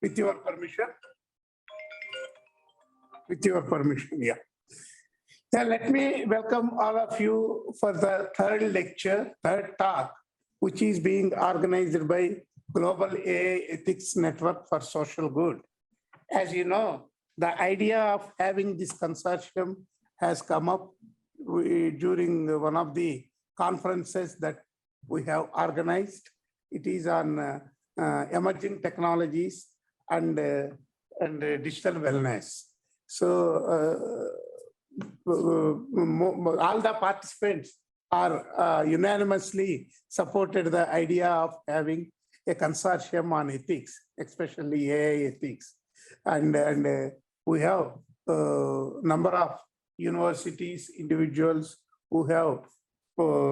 With your permission. With your permission, yeah. Let me welcome all of you for the third talk, which is being organized by Global AI Ethics Network for Social Good. As you know, the idea of having this consortium has come up during one of the conferences that we have organized. It is on emerging technologies and digital wellness. So all the participants are unanimously supported the idea of having a consortium on ethics, especially AI ethics. And we have a number of universities, individuals who have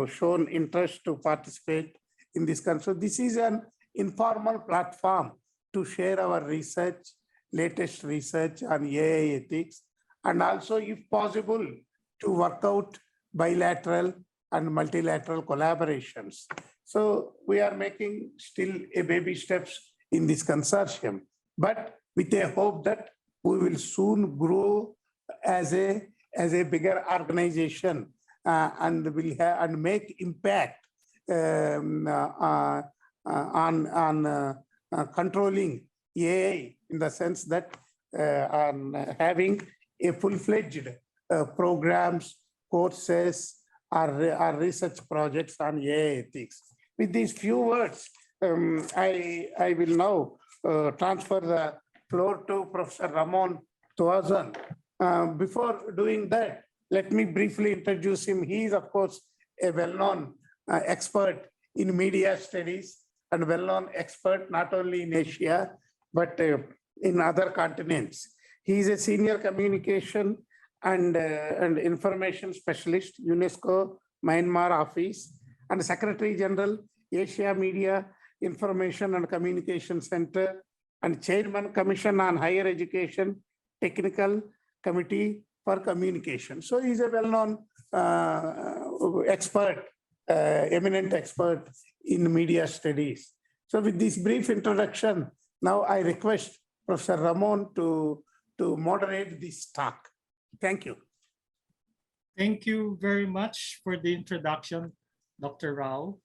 shown interest to participate in this conference. So this is an informal platform to share our research, latest research on AI ethics, and also, if possible, to work out bilateral and multilateral collaborations. So we are making still a baby steps in this consortium, but with a hope that we will soon grow as a bigger organization and will have and make impact on controlling AI in the sense that on having a full-fledged programs, courses, or research projects on AI ethics. With these few words, I will now transfer the floor to Professor Ramon Tuazon. Before doing that, let me briefly introduce him. He is, of course, a well-known expert in media studies and well-known expert not only in Asia, but in other continents. He is a senior communication and information specialist, UNESCO Myanmar office, and Secretary General, Asia Media Information and Communication Center, and Chairman, Commission on Higher Education, Technical Committee for Communication. So he's a well-known expert, eminent expert in media studies. So with this brief introduction, now I request Professor Ramon to moderate this talk. Thank you. Thank you very much for the introduction, Dr. Rao.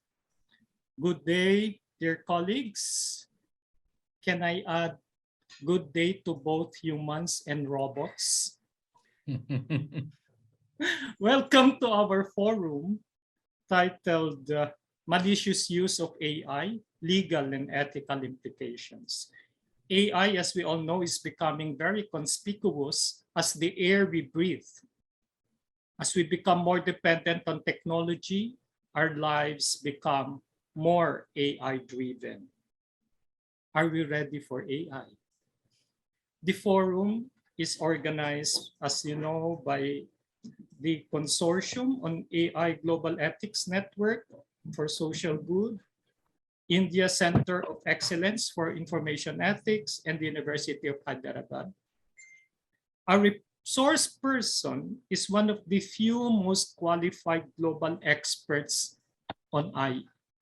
Good day, dear colleagues. Can I add good day to both humans and robots? Welcome to our forum titled Malicious Use of AI, Legal and Ethical Implications. AI, as we all know, is becoming very conspicuous as the air we breathe. As we become more dependent on technology, our lives become more AI-driven. Are we ready for AI? The forum is organized, as you know, by the Consortium on AI Global Ethics Network for Social Good, India Center of Excellence for Information Ethics, and the University of Hyderabad. Our resource person is one of the few most qualified global experts on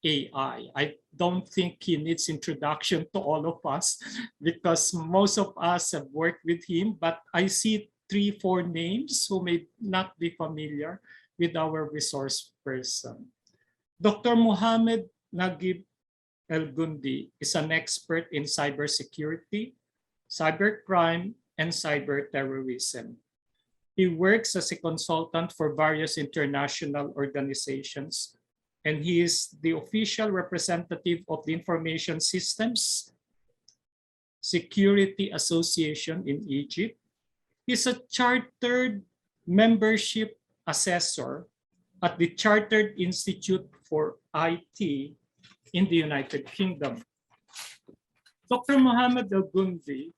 AI. I don't think he needs introduction to all of us because most of us have worked with him, but I see 3-4 names who may not be familiar with our resource person. Dr. Mohammed Naguib El-Gundi is an expert in cybersecurity, cybercrime, and cyberterrorism. He works as a consultant for various international organizations, and he is the official representative of the Information Systems Security Association in Egypt. He's a chartered membership assessor at the Chartered Institute for IT in the United Kingdom. Dr. Mohammed El-Gundi,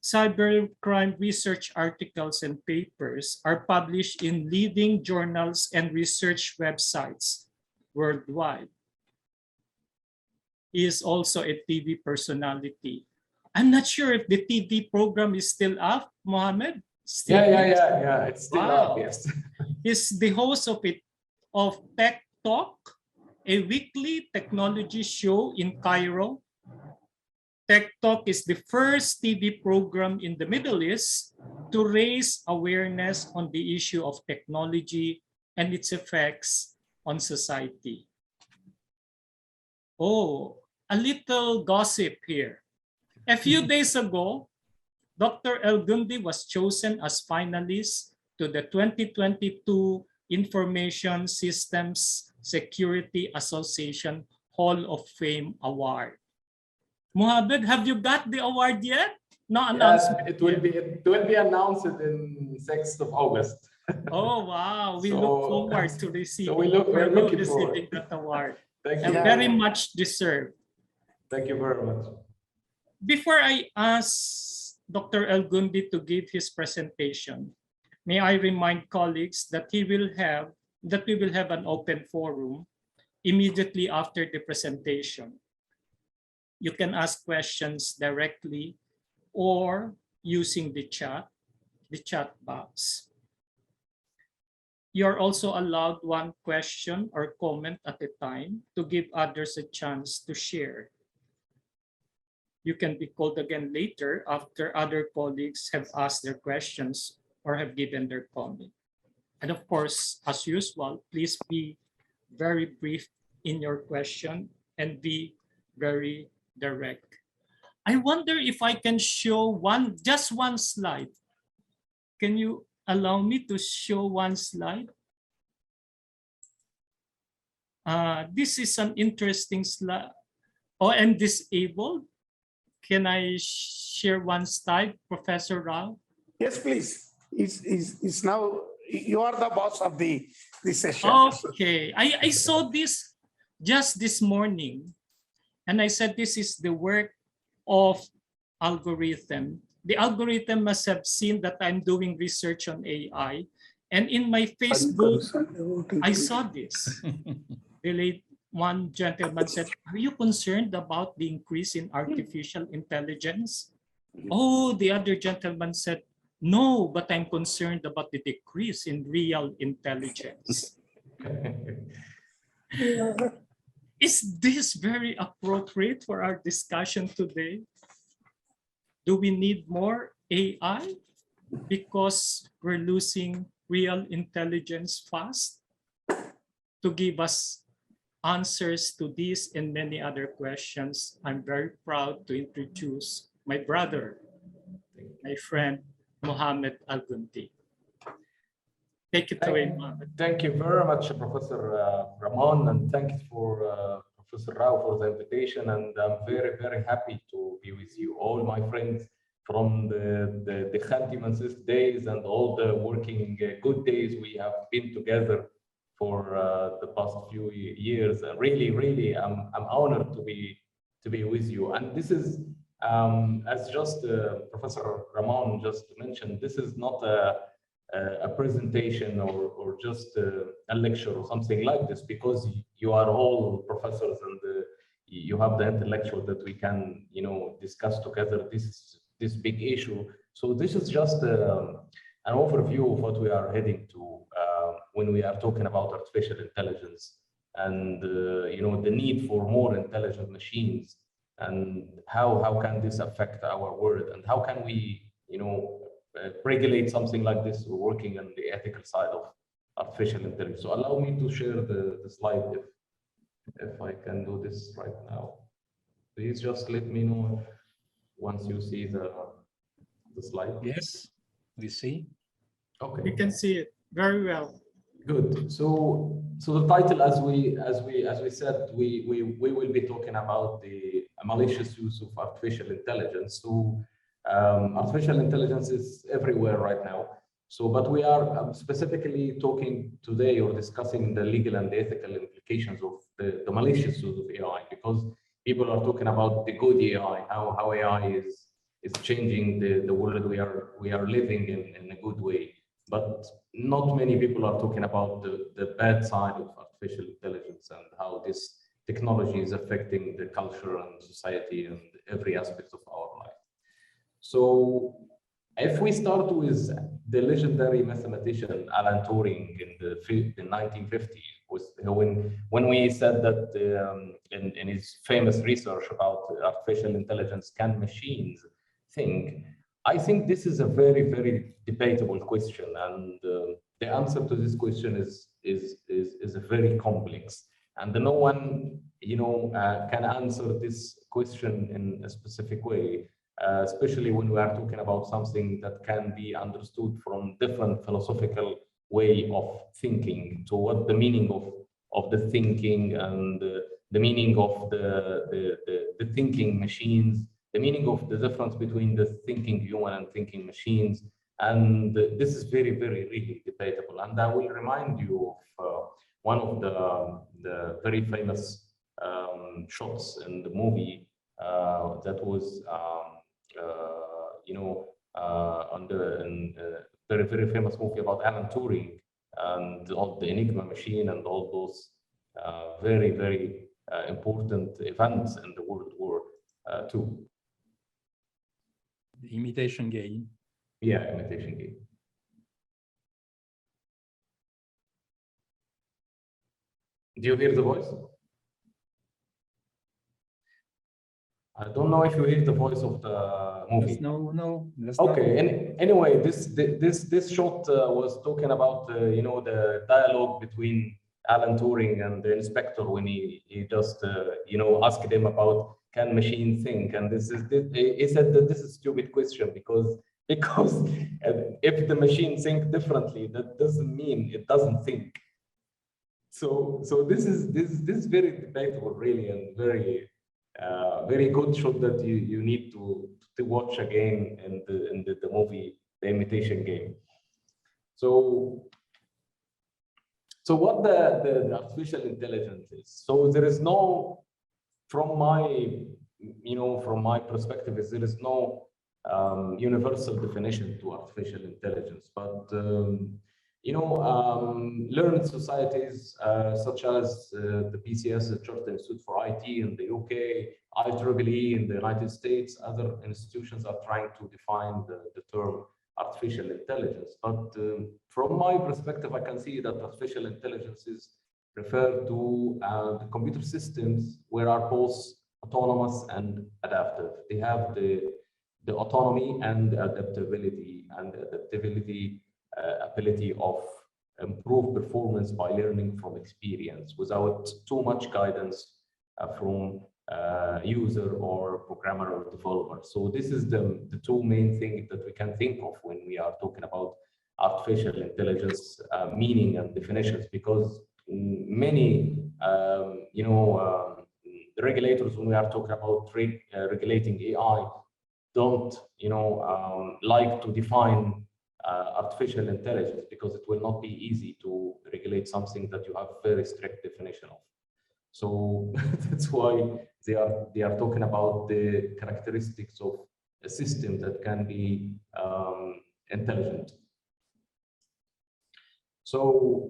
cybercrime research articles and papers are published in leading journals and research websites worldwide. He is also a TV personality. I'm not sure if the TV program is still up, Mohammed. Still Yeah. It's still up, yes. He's the host of Tech Talk, a weekly technology show in Cairo. Tech Talk is the first TV program in the Middle East to raise awareness on the issue of technology and its effects on society. Oh, a little gossip here. A few days ago, Dr. El Gundi was chosen as finalist to the 2022 Information Systems Security Association Hall of Fame Award. Mohammed, have you got the award yet? No announcement. It will be announced in 6th of August. Oh wow, we look forward to receiving. We're looking receiving that award. Thank And you. very much deserved. Thank you very much. Before I ask Dr. El Gundi to give his presentation, may I remind colleagues that we will have an open forum immediately after the presentation. You can ask questions directly or using the chat box. You're also allowed one question or comment at a time to give others a chance to share. You can be called again later after other colleagues have asked their questions or have given their comment. And of course, as usual, please be very brief in your question and be very direct. I wonder if I can show just one slide. Can you allow me to show one slide? This is an interesting slide. Oh, I'm disabled. Can I share one slide, Professor Rao? Yes, please. It's now, you are the boss of the session. Okay, I saw this just this morning. And I said, this is the work of algorithm. The algorithm must have seen that I'm doing research on AI. And in my Facebook, I saw this. One gentleman said, are you concerned about the increase in artificial intelligence? Oh, the other gentleman said, no, but I'm concerned about the decrease in real intelligence. Is this very appropriate for our discussion today? Do we need more AI because we're losing real intelligence fast? To give us answers to these and many other questions, I'm very proud to introduce my brother, my friend, Mohammed Al Gundi. Take it away, Mohammed. Thank you very much, Professor Ramon, and thank you for Professor Rao for the invitation. And I'm very, very happy to be with you, all my friends from the Khanti days and all the working good days we have been together for the past few years. Really, really, I'm honored to be with you. And this is, as just Professor Ramon just mentioned, this is not a presentation or just a lecture or something like this, because you are all professors and you have the intellectual that we can, discuss together this big issue. So this is just an overview of what we are heading to when we are talking about artificial intelligence and the need for more intelligent machines, and how can this affect our world, and how can we regulate something like this, working on the ethical side of artificial intelligence. So allow me to share the slide if I can do this right now. Please just let me know once you see the slide. Yes, we see. Okay. We can see it very well. Good. So the title, as we said, we will be talking about the malicious use of artificial intelligence. So artificial intelligence is everywhere right now. So, but we are specifically talking today or discussing the legal and the ethical implications of the malicious use of AI, because people are talking about the good AI, how AI is changing the world we are living in a good way. But not many people are talking about the bad side of artificial intelligence and how this technology is affecting the culture and society and every aspect of our life. So if we start with the legendary mathematician Alan Turing in the 1950s, When we said that in his famous research about artificial intelligence, can machines think? I think this is a very, very debatable question, and the answer to this question is very complex, and no one can answer this question in a specific way, especially when we are talking about something that can be understood from different philosophical way of thinking. So what the meaning of the thinking, and the meaning of the thinking machines, the meaning of the difference between the thinking human and thinking machines. And this is very, very, really debatable. And I will remind you of one of the very famous shots in the movie that was, on the very, very famous movie about Alan Turing and all the Enigma machine and all those very, very important events in the World War II. The imitation game. Yeah, imitation game. Do you hear the voice? I don't know if you hear the voice of the movie. Okay. Anyway, this shot was talking about the dialogue between Alan Turing and the inspector when he just asked him about can machine think, and he said that this is a stupid question because if the machine think differently, that doesn't mean it doesn't think. So this is very debatable, really, and very good shot that you need to watch again in the movie, The Imitation Game. So what the artificial intelligence is? So there is no, from my perspective, there is no universal definition to artificial intelligence, but learned societies such as the PCS, the Chartered Institute for IT in the UK, IEEE in the United States, other institutions are trying to define the term artificial intelligence. But from my perspective, I can see that artificial intelligence is referred to the computer systems where are both autonomous and adaptive. They have the autonomy and the adaptability, ability of improved performance by learning from experience without too much guidance from user or programmer or developer. So this is the two main things that we can think of when we are talking about artificial intelligence meaning and definitions, because many regulators, when we are talking about regulating AI, don't like to define artificial intelligence, because it will not be easy to regulate something that you have very strict definition of. So that's why they are talking about the characteristics of a system that can be intelligent. So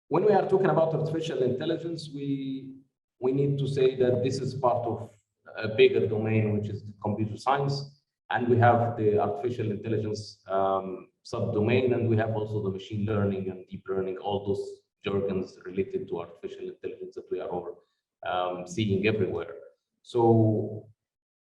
when we are talking about artificial intelligence, we need to say that this is part of a bigger domain, which is computer science. And we have the artificial intelligence subdomain, and we have also the machine learning and deep learning, all those jargons related to artificial intelligence that we are all seeing everywhere. So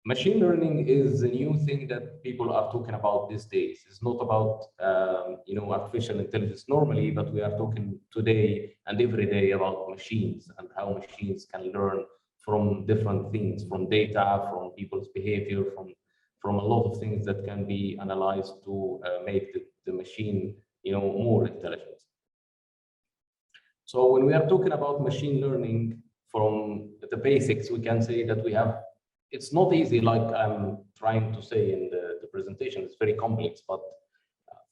machine learning is a new thing that people are talking about these days. It's not about artificial intelligence normally, but we are talking today and every day about machines and how machines can learn from different things, from data, from people's behavior, from a lot of things that can be analyzed to make the machine more intelligent. So when we are talking about machine learning from the basics, we can say that we have, it's not easy like I'm trying to say in the presentation, it's very complex, but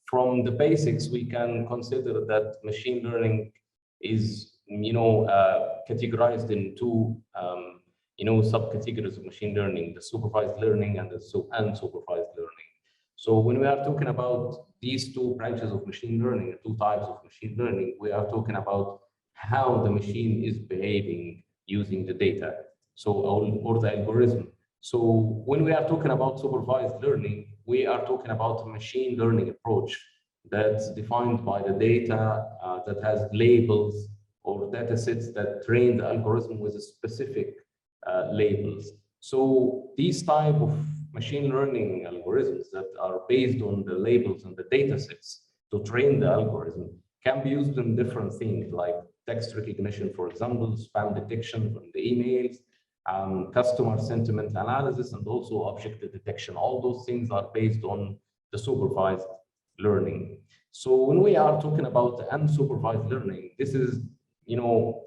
from the basics, we can consider that machine learning is categorized in two subcategories of machine learning, the supervised learning and the unsupervised learning. So when we are talking about these two branches of machine learning, the two types of machine learning, we are talking about how the machine is behaving using the data, so or the algorithm. So when we are talking about supervised learning, we are talking about a machine learning approach that's defined by the data that has labels or data sets that train the algorithm with a specific labels. So these type of machine learning algorithms that are based on the labels and the data sets to train the algorithm can be used in different things like text recognition, for example, spam detection from the emails, customer sentiment analysis, and also object detection. All those things are based on the supervised learning. So when we are talking about the unsupervised learning, this is,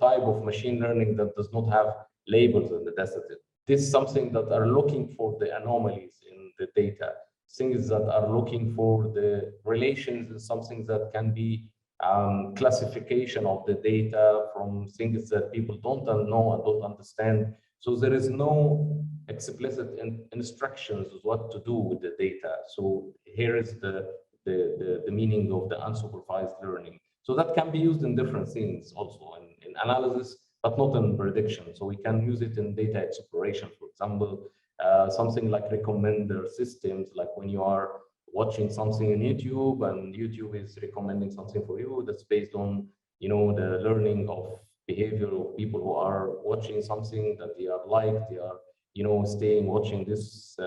type of machine learning that does not have labels in the data set. This is something that are looking for the anomalies in the data, things that are looking for the relations and something that can be classification of the data from things that people don't know and don't understand. So there is no explicit instructions of what to do with the data. So here is the meaning of the unsupervised learning. So that can be used in different things also in analysis, but not in prediction. So we can use it in data exploration, for example, something like recommender systems, like when you are watching something on YouTube and YouTube is recommending something for you that's based on, the learning of behavior of people who are watching something that they are they are, staying watching this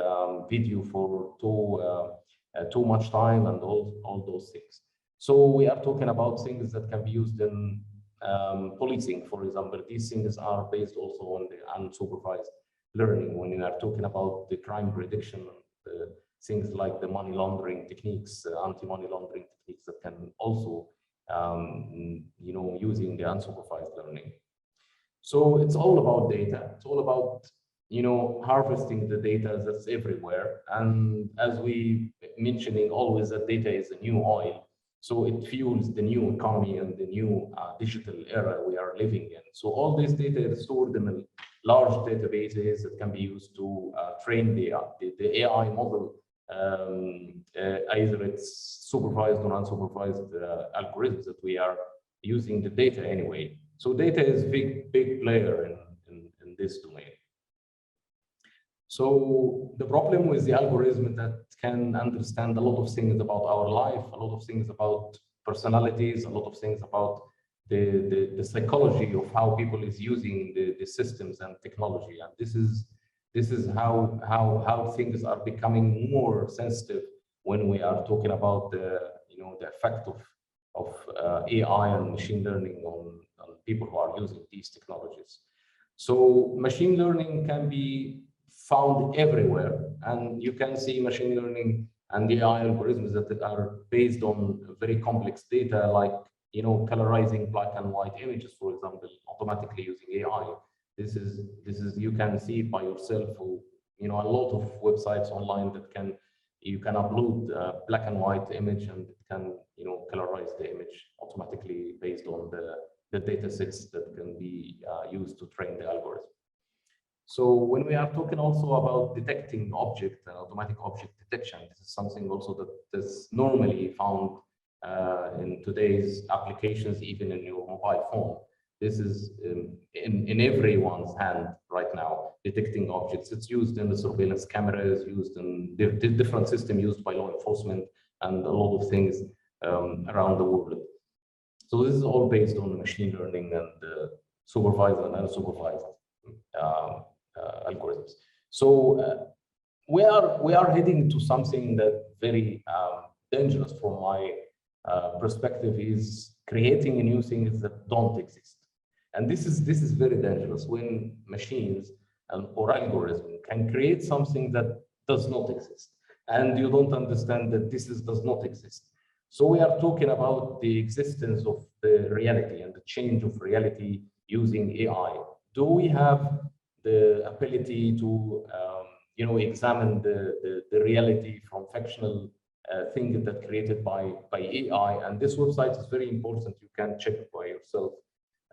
video for too much time and all those things. So we are talking about things that can be used in policing, for example. These things are based also on the unsupervised learning. When you are talking about the crime prediction, things like the money laundering techniques, anti-money laundering techniques that can also, using the unsupervised learning. So it's all about data. It's all about, harvesting the data that's everywhere. And as we mentioning always that data is a new oil. So it fuels the new economy and the new digital era we are living in. So all this data is stored in large databases that can be used to train the AI model, either it's supervised or unsupervised algorithms that we are using the data anyway. So data is big player in this domain. So the problem with the algorithm that can understand a lot of things about our life, a lot of things about personalities, a lot of things about the psychology of how people is using the systems and technology. And this is how things are becoming more sensitive when we are talking about the effect of AI and machine learning on people who are using these technologies. So machine learning can be found everywhere, and you can see machine learning and AI algorithms that are based on very complex data, like colorizing black and white images, for example, automatically using AI. This is you can see it by yourself. Or, a lot of websites online that you can upload a black and white image, and it can colorize the image automatically based on the data sets that can be used to train the algorithm. So when we are talking also about detecting object and automatic object detection, this is something also that is normally found in today's applications, even in your mobile phone. This is in everyone's hand right now, detecting objects. It's used in the surveillance cameras, used in the different system used by law enforcement and a lot of things around the world. So this is all based on machine learning and supervised and unsupervised algorithms. So we are heading to something that very dangerous from my perspective, is creating new things that don't exist. And this is very dangerous when machines or algorithms can create something that does not exist, and you don't understand that does not exist. So we are talking about the existence of the reality and the change of reality using AI. Do we have the ability to examine the reality from fictional things that created by AI? And this website is very important. You can check by yourself.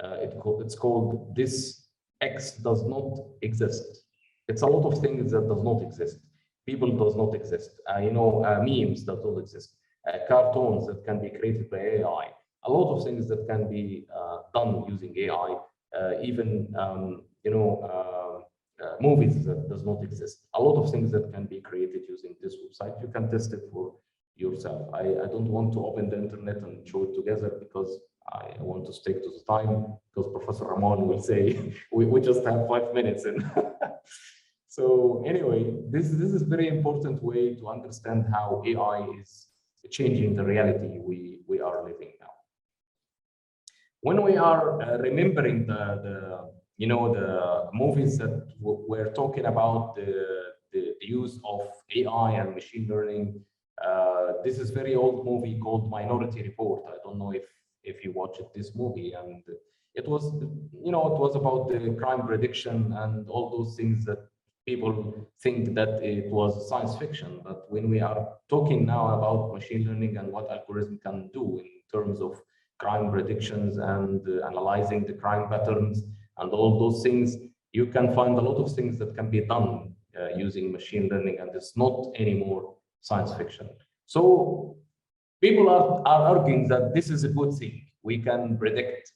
It's called This X Does Not Exist. It's a lot of things that does not exist. People does not exist. Memes that don't exist. Cartoons that can be created by AI. A lot of things that can be done using AI. Even movies that does not exist. A lot of things that can be created using this website. You can test it for yourself. I don't want to open the internet and show it together because I want to stick to the time, because Professor Ramon will say we just have 5 minutes in. So anyway, this is very important way to understand how AI is changing the reality we are living now. When we are remembering the movies that we're talking about the use of AI and machine learning, this is very old movie called Minority Report. I don't know if you watched this movie, and it was about the crime prediction and all those things that people think that it was science fiction. But when we are talking now about machine learning and what algorithm can do in terms of crime predictions and analyzing the crime patterns and all those things, you can find a lot of things that can be done using machine learning, and it's not anymore science fiction. So people are arguing that this is a good thing. We can predict,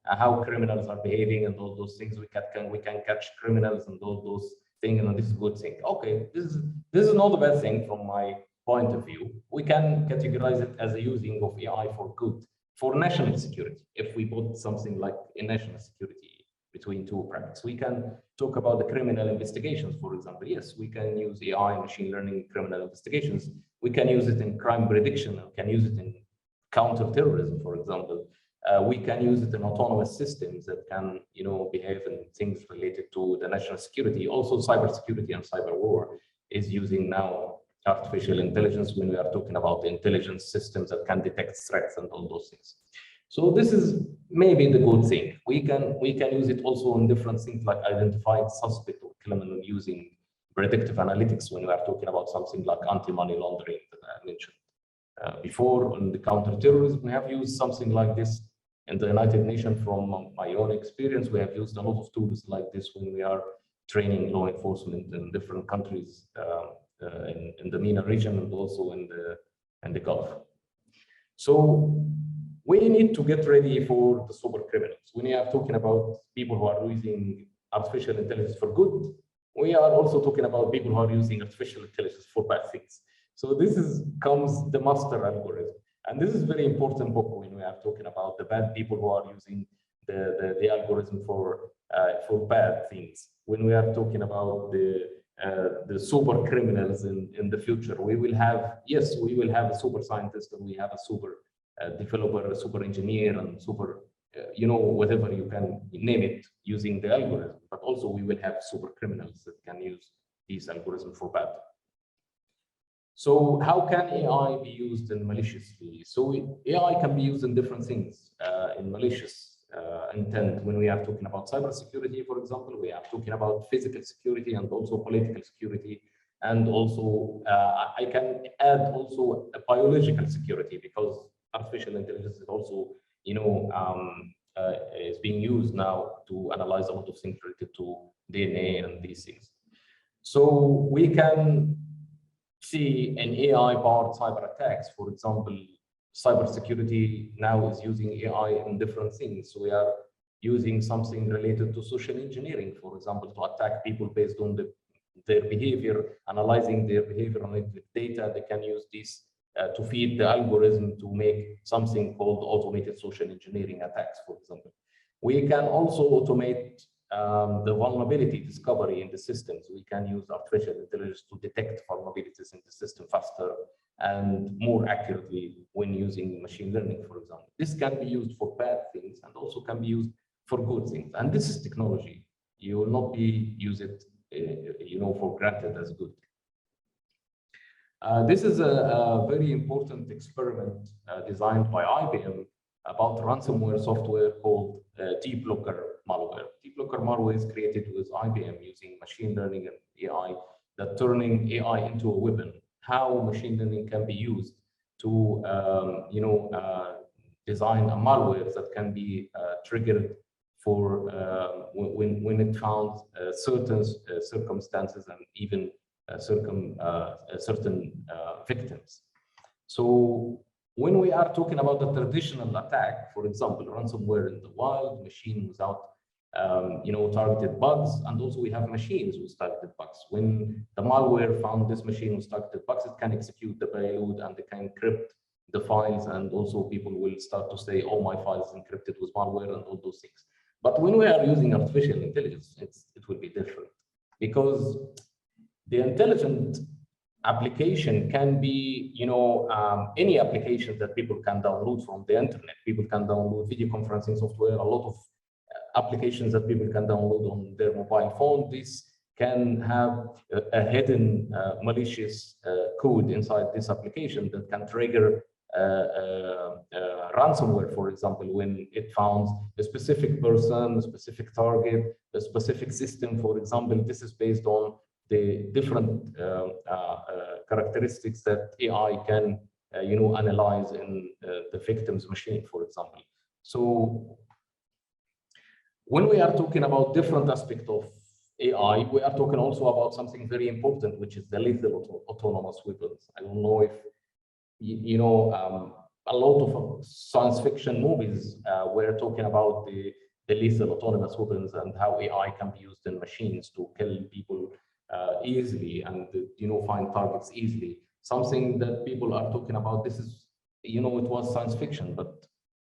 how criminals are behaving and all those things. We can catch criminals and all those things, and this is a good thing. Okay, this is not a bad thing from my point of view. We can categorize it as a using of AI for good, for national security. If we put something like in national security between two brackets, we can talk about the criminal investigations, for example. Yes, we can use AI and machine learning criminal investigations. We can use it in crime prediction. We can use it in counterterrorism, for example. We can use it in autonomous systems that can, behave in things related to the national security. Also, cybersecurity and cyber war is using now artificial intelligence when we are talking about intelligence systems that can detect threats and all those things. So this is maybe the good thing. We can use it also in different things like identified suspect or criminal using predictive analytics when we are talking about something like anti-money laundering that I mentioned before. On the counterterrorism, we have used something like this in the United Nations. From my own experience, we have used a lot of tools like this when we are training law enforcement in different countries in the MENA region and also in the Gulf. So we need to get ready for the super criminals. When we are talking about people who are using artificial intelligence for good, we are also talking about people who are using artificial intelligence for bad things. So this comes the master algorithm. And this is very important book when we are talking about the bad people who are using the algorithm for bad things. When we are talking about the super criminals in the future, we will have a super scientist, and we have a super developer, a super engineer, and super, whatever you can name it using the algorithm. But also we will have super criminals that can use these algorithms for bad. So how can AI be used in maliciously? So AI can be used in different things in malicious intent. When we are talking about cybersecurity, for example, we are talking about physical security and also political security. And also, I can add also a biological security, because artificial intelligence is also, is being used now to analyze a lot of things related to DNA and these things. So we can see an AI-powered cyber attacks. For example, cybersecurity now is using AI in different things. So we are using something related to social engineering, for example, to attack people based on their behavior, analyzing their behavior with data. They can use this to feed the algorithm to make something called automated social engineering attacks, for example. We can also automate the vulnerability discovery in the systems. We can use artificial intelligence to detect vulnerabilities in the system faster and more accurately when using machine learning, for example. This can be used for bad things and also can be used for good things. And this is technology. You will not use it, for granted as good. This is a very important experiment designed by IBM about ransomware software called DeepLooker malware. DeepLooker malware is created with IBM using machine learning and AI, that turning AI into a weapon. How machine learning can be used to, design a malware that can be triggered for when it found certain circumstances and even certain victims. So when we are talking about the traditional attack, for example, ransomware in the wild, machine without targeted bugs, and also we have machines with targeted bugs. When the malware found this machine with targeted bugs, it can execute the payload and it can encrypt the files, and also people will start to say, oh, my file is encrypted with malware and all those things. But when we are using artificial intelligence, it will be different, because the intelligent application can be, any application that people can download from the internet. People can download video conferencing software, a lot of applications that people can download on their mobile phone. This can have a hidden malicious code inside this application that can trigger ransomware, for example, when it found a specific person, a specific target, a specific system, for example. This is based on the different characteristics that AI can, analyze in the victim's machine, for example. So when we are talking about different aspects of AI, we are talking also about something very important, which is the lethal autonomous weapons. I don't know if a lot of science fiction movies were talking about the lethal autonomous weapons and how AI can be used in machines to kill people easily and find targets easily. Something that people are talking about. This is, it was science fiction, but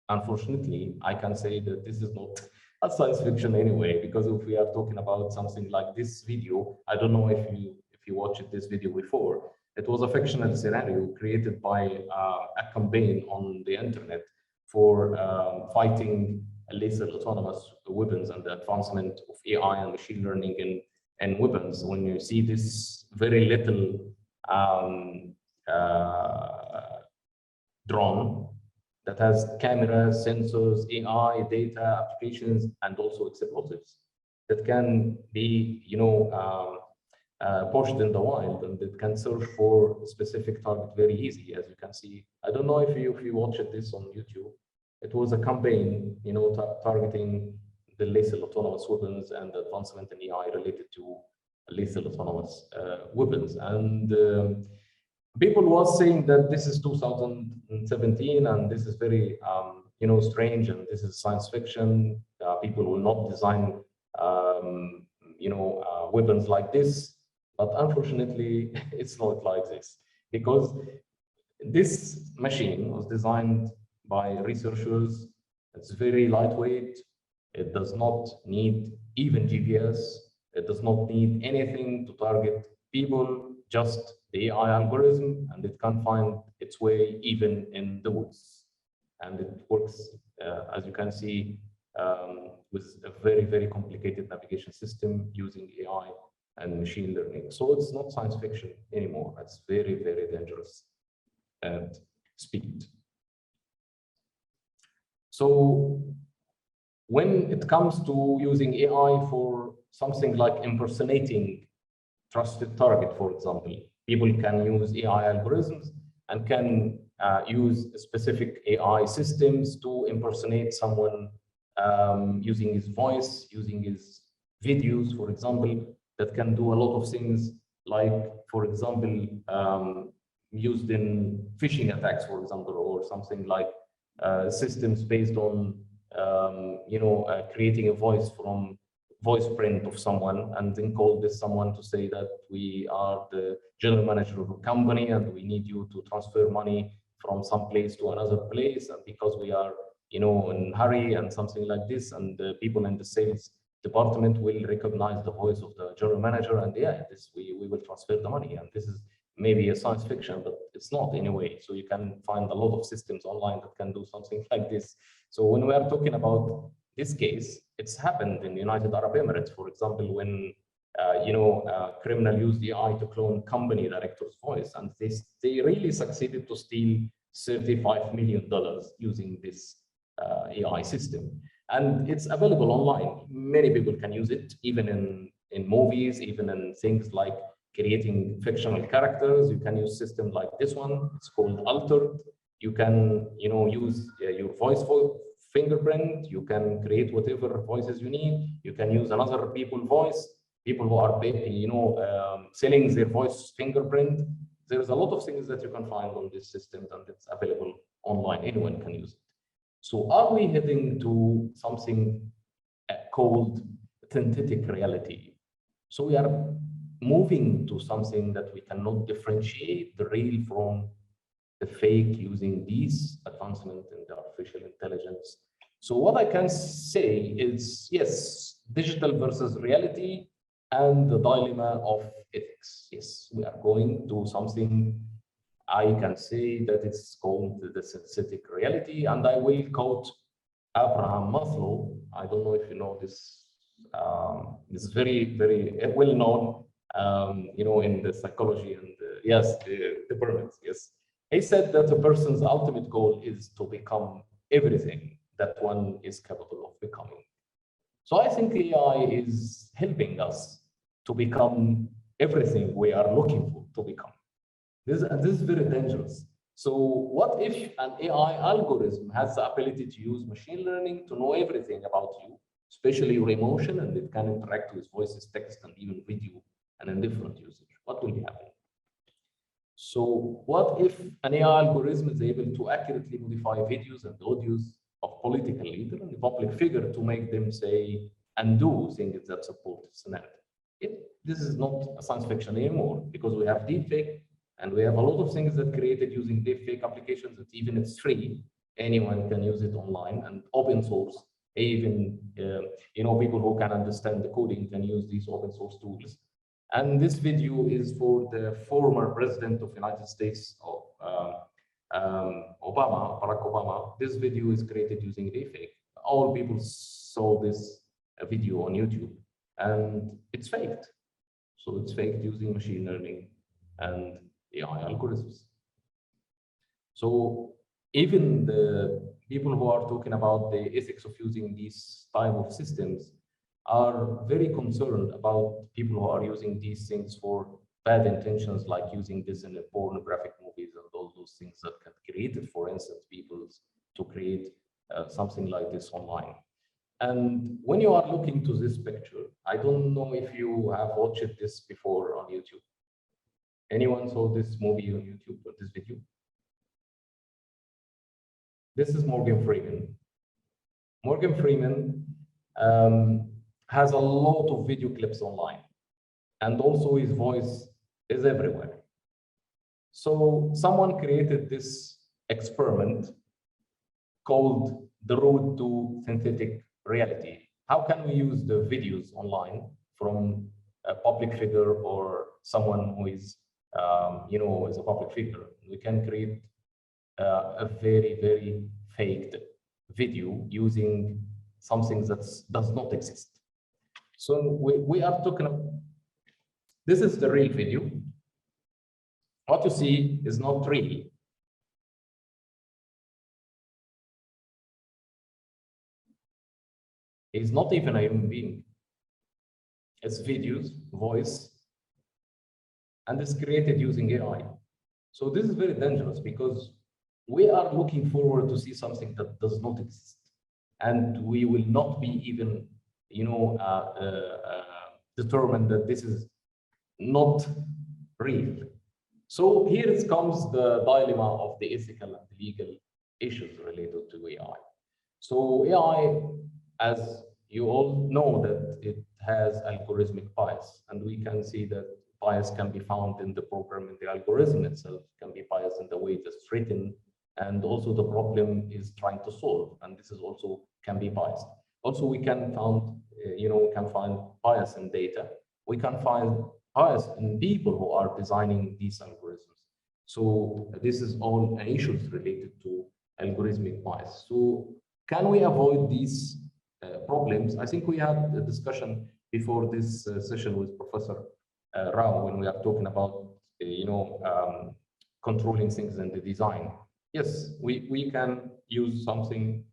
unfortunately, I can say that this is not a science fiction anyway, because if we are talking about something like this video, I don't know if you watched this video before. It was a fictional scenario created by a campaign on the internet for fighting lethal autonomous weapons and the advancement of AI and machine learning in weapons. When you see this very little drone that has cameras, sensors, AI, data, applications, and also explosives that can be, pushed in the wild, and it can search for a specific target very easy, as you can see. I don't know if you watched this on YouTube. It was a campaign, targeting the lethal autonomous weapons and the advancement in AI related to lethal autonomous weapons. And people was saying that this is 2017 and this is very, strange, and this is science fiction. People will not design, weapons like this. But unfortunately, it's not like this, because this machine was designed by researchers. It's very lightweight. It does not need even GPS. It does not need anything to target people, just the AI algorithm, and it can find its way even in the woods. And it works, as you can see, with a very, very complicated navigation system using AI and machine learning. So it's not science fiction anymore. It's very, very dangerous at speed. So when it comes to using AI for something like impersonating trusted target, for example, people can use AI algorithms and can use specific AI systems to impersonate someone using his voice, using his videos, for example, that can do a lot of things, like, for example, used in phishing attacks, for example, or something like systems based on, creating a voice from voice print of someone and then call this someone to say that we are the general manager of a company and we need you to transfer money from some place to another place, and because we are, in a hurry and something like this, and the people in the sales department will recognize the voice of the general manager, and we will transfer the money. And this is maybe a science fiction, but it's not anyway. So you can find a lot of systems online that can do something like this. So when we are talking about this case, it's happened in the United Arab Emirates, for example, when a criminal used AI to clone company director's voice, and they really succeeded to steal $35 million using this AI system. And it's available online. Many people can use it, even in movies, even in things like creating fictional characters. You can use system like this one. It's called Altered. You can, use your voice fingerprint. You can create whatever voices you need. You can use another people's voice. People who are, selling their voice fingerprint. There's a lot of things that you can find on this system, and it's available online. Anyone can use it. So are we heading to something called synthetic reality. So we are moving to something that we cannot differentiate the real from the fake using these advancements in the artificial intelligence. So what I can say is, yes, digital versus reality and the dilemma of ethics. Yes, we are going to something I can say that it's called the synthetic reality, and I will quote Abraham Maslow. I don't know if you know this. This is very, very well known, in the psychology and yes, the pyramids. Yes, he said that a person's ultimate goal is to become everything that one is capable of becoming. So I think AI is helping us to become everything we are looking for to become. This is very dangerous. So what if an AI algorithm has the ability to use machine learning to know everything about you, especially your emotion, and it can interact with voices, text, and even video, and in different usage? What will happen? So what if an AI algorithm is able to accurately modify videos and audios of political leader and a public figure to make them say and do things that support its narrative? This is not a science fiction anymore, because we have deepfake, and we have a lot of things that created using deepfake applications that even it's free, anyone can use it online and open source. Even people who can understand the coding can use these open source tools. And this video is for the former president of the United States, Barack Obama. This video is created using deepfake. All people saw this video on YouTube, and it's faked. So it's faked using machine learning and AI algorithms. So even the people who are talking about the ethics of using these type of systems are very concerned about people who are using these things for bad intentions, like using this in pornographic movies and all those things that can create it, for instance, people to create something like this online. And when you are looking to this picture, I don't know if you have watched this before on YouTube. Anyone saw this movie on YouTube or this video? This is Morgan Freeman. Morgan Freeman has a lot of video clips online, and also his voice is everywhere. So someone created this experiment called the road to synthetic reality. How can we use the videos online from a public figure or someone who is, is a public figure? We can create a very, very faked video using something that does not exist. So we are talking about, this is the real video. What you see is not real. He's not even a human being. It's videos, voice, and it's created using AI. So this is very dangerous, because we are looking forward to see something that does not exist, and we will not be even, determined that this is not real. So here comes the dilemma of the ethical and legal issues related to AI. So AI, as you all know, that it has algorithmic bias, and we can see that bias can be found in the program, in the algorithm itself, can be biased in the way it's written, and also the problem is trying to solve, and this is also can be biased. Also, we can find bias in data. We can find bias in people who are designing these algorithms. So this is all issues related to algorithmic bias. So can we avoid these problems? I think we had a discussion before this session with Professor Rao when we are talking about controlling things in the design. Yes, we can use something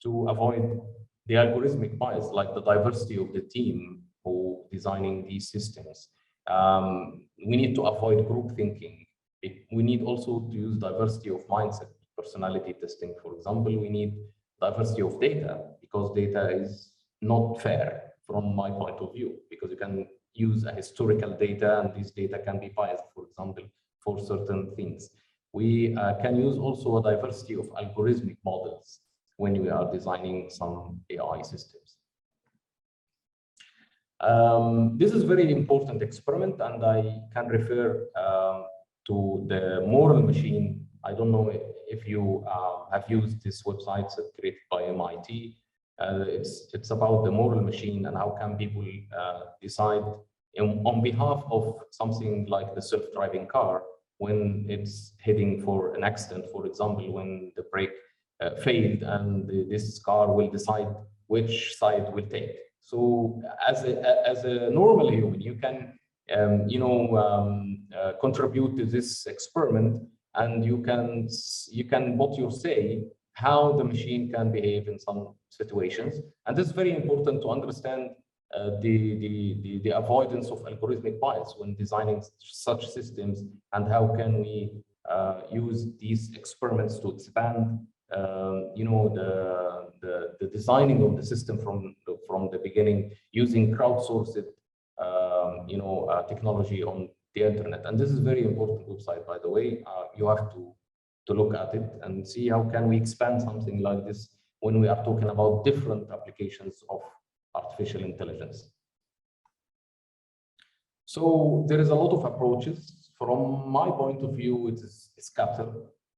to avoid the algorithmic bias, like the diversity of the team who designing these systems. We need to avoid group thinking. We need also to use diversity of mindset, personality testing, for example. We need diversity of data, because data is not fair from my point of view, because you can use a historical data, and this data can be biased, for example, for certain things. We can use also a diversity of algorithmic models when we are designing some AI systems. This is very important experiment, and I can refer to the moral machine. I don't know if you have used this website created by MIT. It's about the moral machine and how can people decide on behalf of something like the self-driving car when it's heading for an accident, for example, when the brake failed, and this car will decide which side will take. So as a normal human, you can contribute to this experiment, and you can put your say how the machine can behave in some situations. And this is very important to understand the avoidance of algorithmic bias when designing such systems, and how can we use these experiments to expand the designing of the system from the beginning using crowdsourced technology on the internet. And this is a very important website, by the way. You have to look at it and see how can we expand something like this when we are talking about different applications of artificial intelligence. So there is a lot of approaches. From my point of view, it is scattered.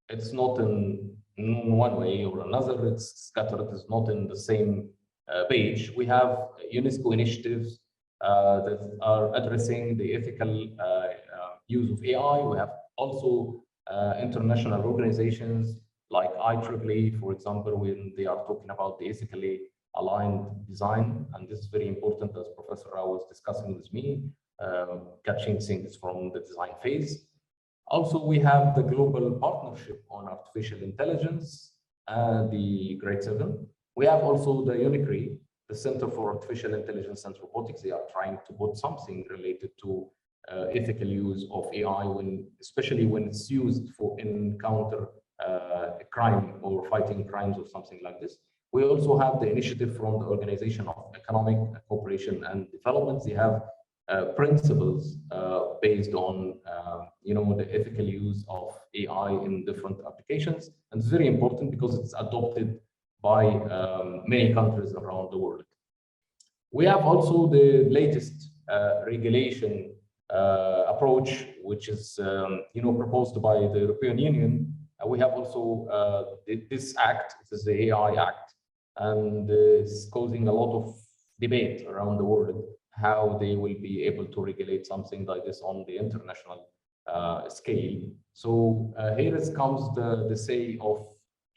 It's not in one way or another. It's scattered. It's not in the same page. We have UNESCO initiatives that are addressing the ethical use of AI. We have also international organizations like IEEE, for example, when they are talking about the ethically aligned design. And this is very important, as Professor Rao was discussing with me, catching things from the design phase. Also, we have the Global Partnership on Artificial Intelligence, the Grade 7. We have also the UNICRI, the Center for Artificial Intelligence and Robotics. They are trying to put something related to ethical use of AI, especially when it's used in counter crime or fighting crimes or something like this. We also have the initiative from the Organization of Economic Cooperation and Development. They have principles based on the ethical use of AI in different applications. And it's very important because it's adopted by many countries around the world. We have also the latest regulation approach, which is proposed by the European Union. We have also this act. This is the AI Act, and it's causing a lot of debate around the world how they will be able to regulate something like this on the international scale. So here comes the say of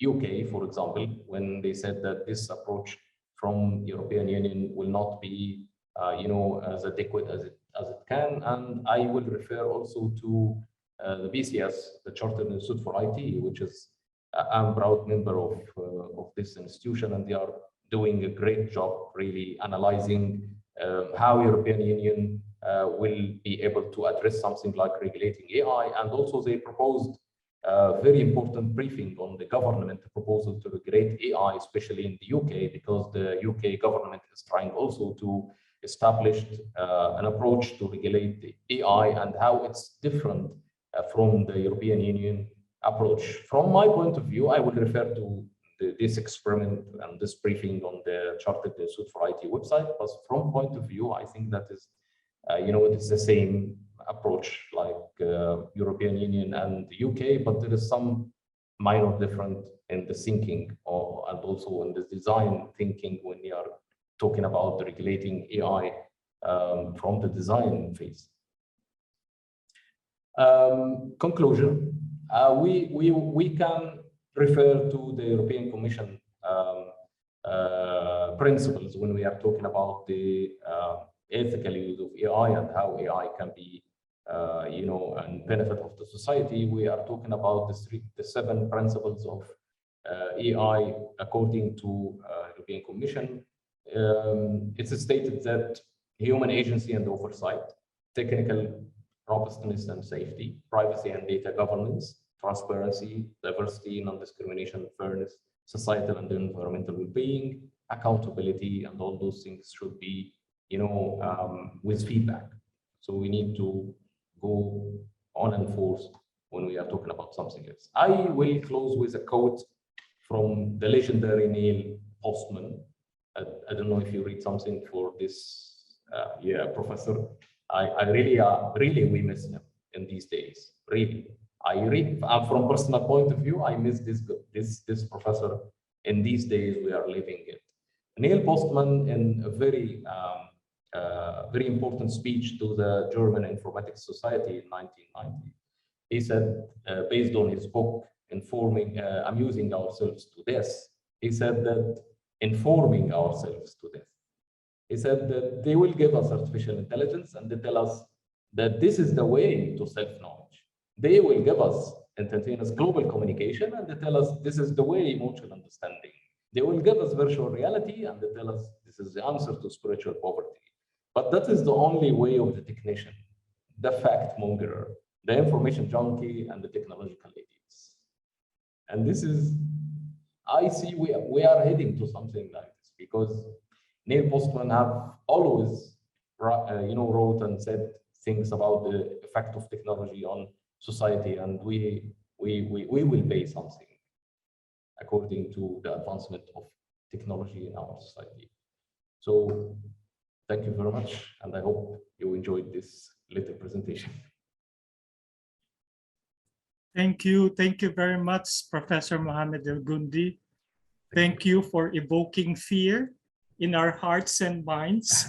UK, for example, when they said that this approach from European Union will not be as adequate as it can. And I will refer also to the BCS, the Chartered Institute for IT, which is I'm a proud member of this institution, and they are doing a great job really analyzing how European Union will be able to address something like regulating AI. And also they proposed a very important briefing on the government proposal to regulate AI, especially in the UK, because the UK government is trying also to establish an approach to regulate the AI and how it's different from the European Union approach. From my point of view, I would refer to this experiment and this briefing on the Chartered Institute for IT website. But from point of view, I think that is, it is the same approach like European Union and the UK, but there is some minor difference in the thinking and also in the design thinking when we are talking about the regulating AI from the design phase. Conclusion, we can refer to the European Commission principles when we are talking about the ethical use of AI and how AI can be, and benefit of the society. We are talking about the 7 principles of AI according to European Commission. It's stated that human agency and oversight, technical robustness and safety, privacy and data governance, transparency, diversity, non-discrimination, fairness, societal and environmental well-being, accountability, and all those things should be, with feedback. So we need to go on and forth when we are talking about something else. I will close with a quote from the legendary Neil Postman. I don't know if you read something for this Yeah, Professor, I really, really, we miss him in these days. Really, from personal point of view, I miss this professor in these days we are living in. Neil Postman, in a very very important speech to the German Informatics Society in 1990, he said, based on his book, Amusing Ourselves to Death, he said that informing ourselves to death. He said that they will give us artificial intelligence and they tell us that this is the way to self-knowledge. They will give us instantaneous global communication and they tell us this is the way emotional understanding. They will give us virtual reality and they tell us this is the answer to spiritual poverty. But that is the only way of the technician, the fact mongerer, the information junkie, and the technological idiots. And this is, I see we are heading to something like this because Neil Postman have always wrote and said things about the effect of technology on society, and we will pay something according to the advancement of technology in our society. So thank you very much, and I hope you enjoyed this little presentation. Thank you very much, Professor Mohammed El-Gundi. Thank you for evoking fear in our hearts and minds,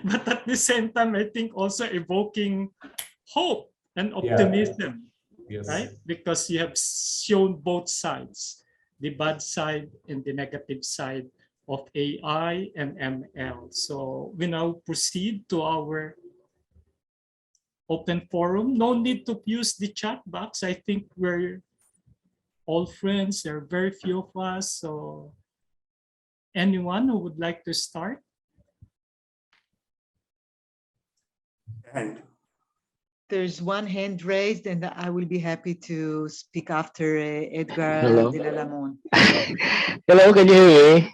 but at the same time, I think also evoking hope and optimism, yes. Right? Because you have shown both sides, the bad side and the negative side of AI and ML. So we now proceed to our open forum. No need to use the chat box. I think we're all friends. There are very few of us. So anyone who would like to start? And There's one hand raised, and I will be happy to speak after Edgar Hello. de la Lamon. Hello, can you hear me?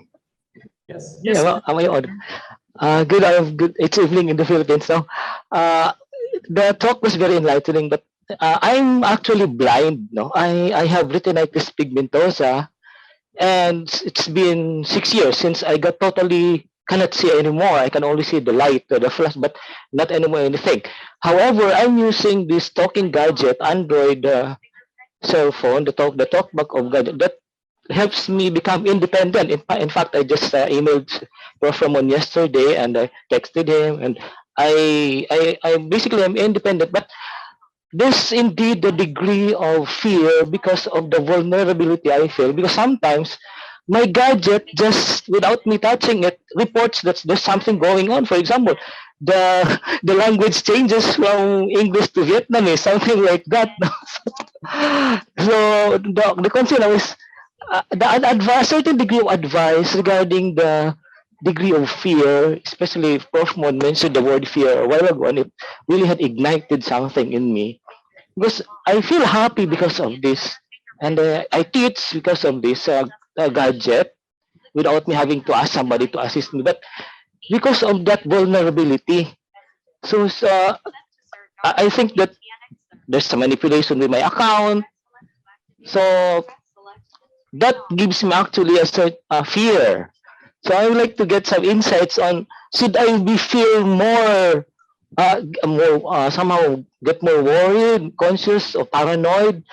Yes. Yes. Hello, am I on? Good. It's evening in the Philippines now. The talk was very enlightening, but I'm actually blind. No, I have retinitis pigmentosa, and it's been 6 years since I got totally cannot see anymore. I can only see the light or the flash, but not anymore anything. However, I'm using this talking gadget, Android cell phone, the talkback of gadget that helps me become independent. In fact, I just emailed Prof. Ramon yesterday and I texted him, and I basically am independent. But there's indeed the degree of fear because of the vulnerability I feel, because sometimes my gadget, just without me touching it, reports that there's something going on. For example, the language changes from English to Vietnamese, something like that. So the concern is a certain degree of advice regarding the degree of fear, especially if Prof. Mon mentioned the word fear a while ago, and it really had ignited something in me. Because I feel happy because of this, and I teach because of this gadget without me having to ask somebody to assist me, but because of that vulnerability. So I think that there's some manipulation with my account. So that gives me actually a fear. So I would like to get some insights on, should I be feel more somehow get more worried, conscious, or paranoid,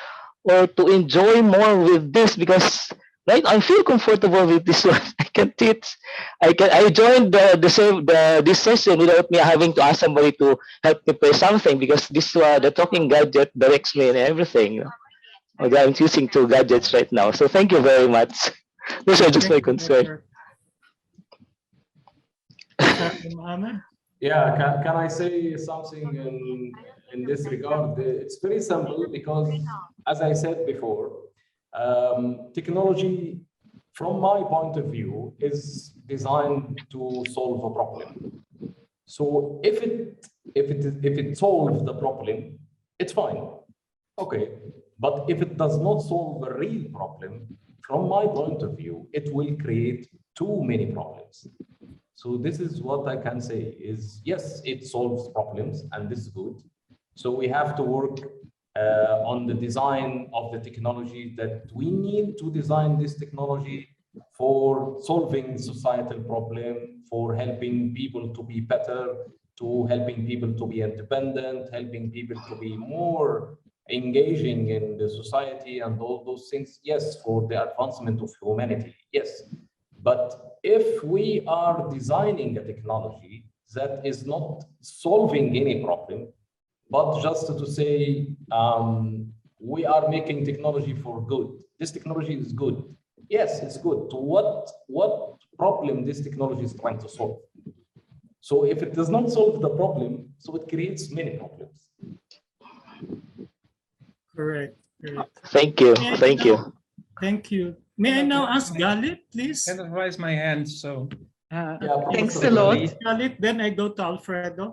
or to enjoy more with this? Because right, I feel comfortable with this one. I can teach. I joined this session without me having to ask somebody to help me play something, because this the talking gadget directs me and everything. Okay, I'm using 2 gadgets right now. So thank you very much. Those are just my concern. Mohammed? Yeah, can I say something in this regard? It's very simple because, as I said before, technology, from my point of view, is designed to solve a problem. So if it solves the problem, it's fine. Okay. But if it does not solve a real problem, from my point of view, it will create too many problems. So this is what I can say is, yes, it solves problems, and this is good. So we have to work on the design of the technology, that we need to design this technology for solving societal problem, for helping people to be better, to helping people to be independent, helping people to be more engaging in the society and all those things. Yes, for the advancement of humanity, yes. But if we are designing a technology that is not solving any problem, but just to say, we are making technology for good. This technology is good. Yes, it's good. To what problem this technology is trying to solve? So if it does not solve the problem, so it creates many problems. Correct. Thank you. May I Thank now- you. Thank you. May I now ask Galit, please? Can I raise my hand? So Thanks Professor a lot. Galit. Galit, then I go to Alfredo.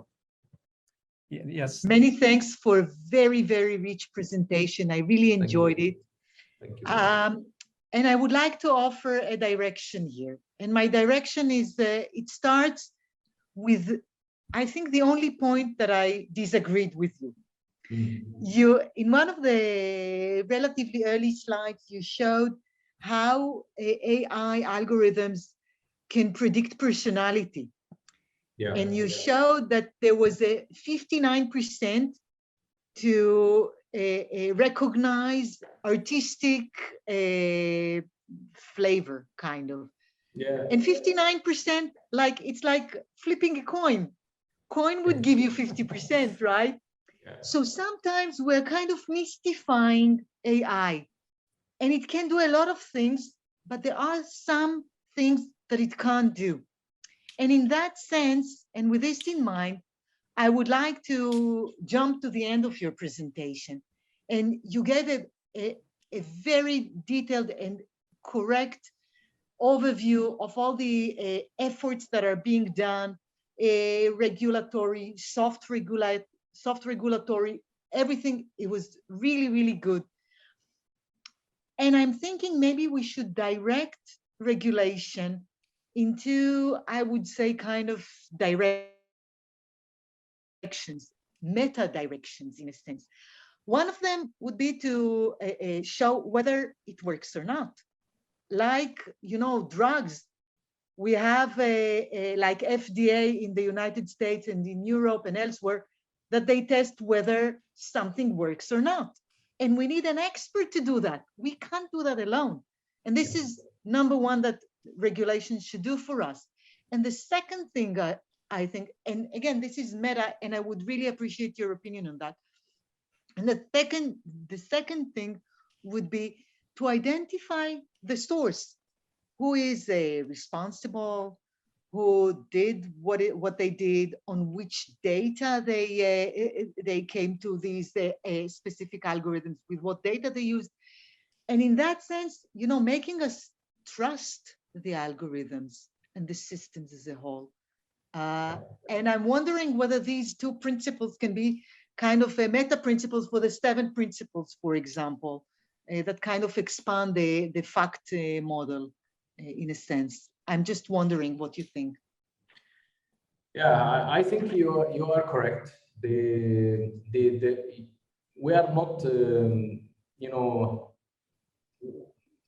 yes. Many thanks for a very, very rich presentation. I really Thank you. enjoyed it. Thank you. And I would like to offer a direction here. And my direction is, it starts with, I think, the only point that I disagreed with you. You, in one of the relatively early slides, you showed how AI algorithms can predict personality. Yeah. And you showed that there was a 59% to recognize artistic flavor, kind of. Yeah. And 59%, like, it's like flipping a coin. Coin would give you 50%, right? Yeah. So sometimes we're kind of mystifying AI, and it can do a lot of things, but there are some things that it can't do. And in that sense, and with this in mind, I would like to jump to the end of your presentation. And you gave a very detailed and correct overview of all the efforts that are being done, regulatory, soft regulatory, everything. It was really, really good. And I'm thinking maybe we should direct regulation into, I would say, kind of directions, meta directions in a sense. One of them would be to show whether it works or not. Like, you know, drugs, we have like FDA in the United States and in Europe and elsewhere, that they test whether something works or not. And we need an expert to do that. We can't do that alone. And this is number one that regulations should do for us. And the second thing I think, and again, this is meta, and I would really appreciate your opinion on that. And the second thing would be to identify the source. Who is responsible? Who did what they did? On which data they came to these specific algorithms? With what data they used? And in that sense, you know, making us trust the algorithms and the systems as a whole. And I'm wondering whether these two principles can be kind of meta principles for the 7 principles, for example, that kind of expand the fact model in a sense. I'm just wondering what you think. Yeah, I think you are correct. We are not, you know,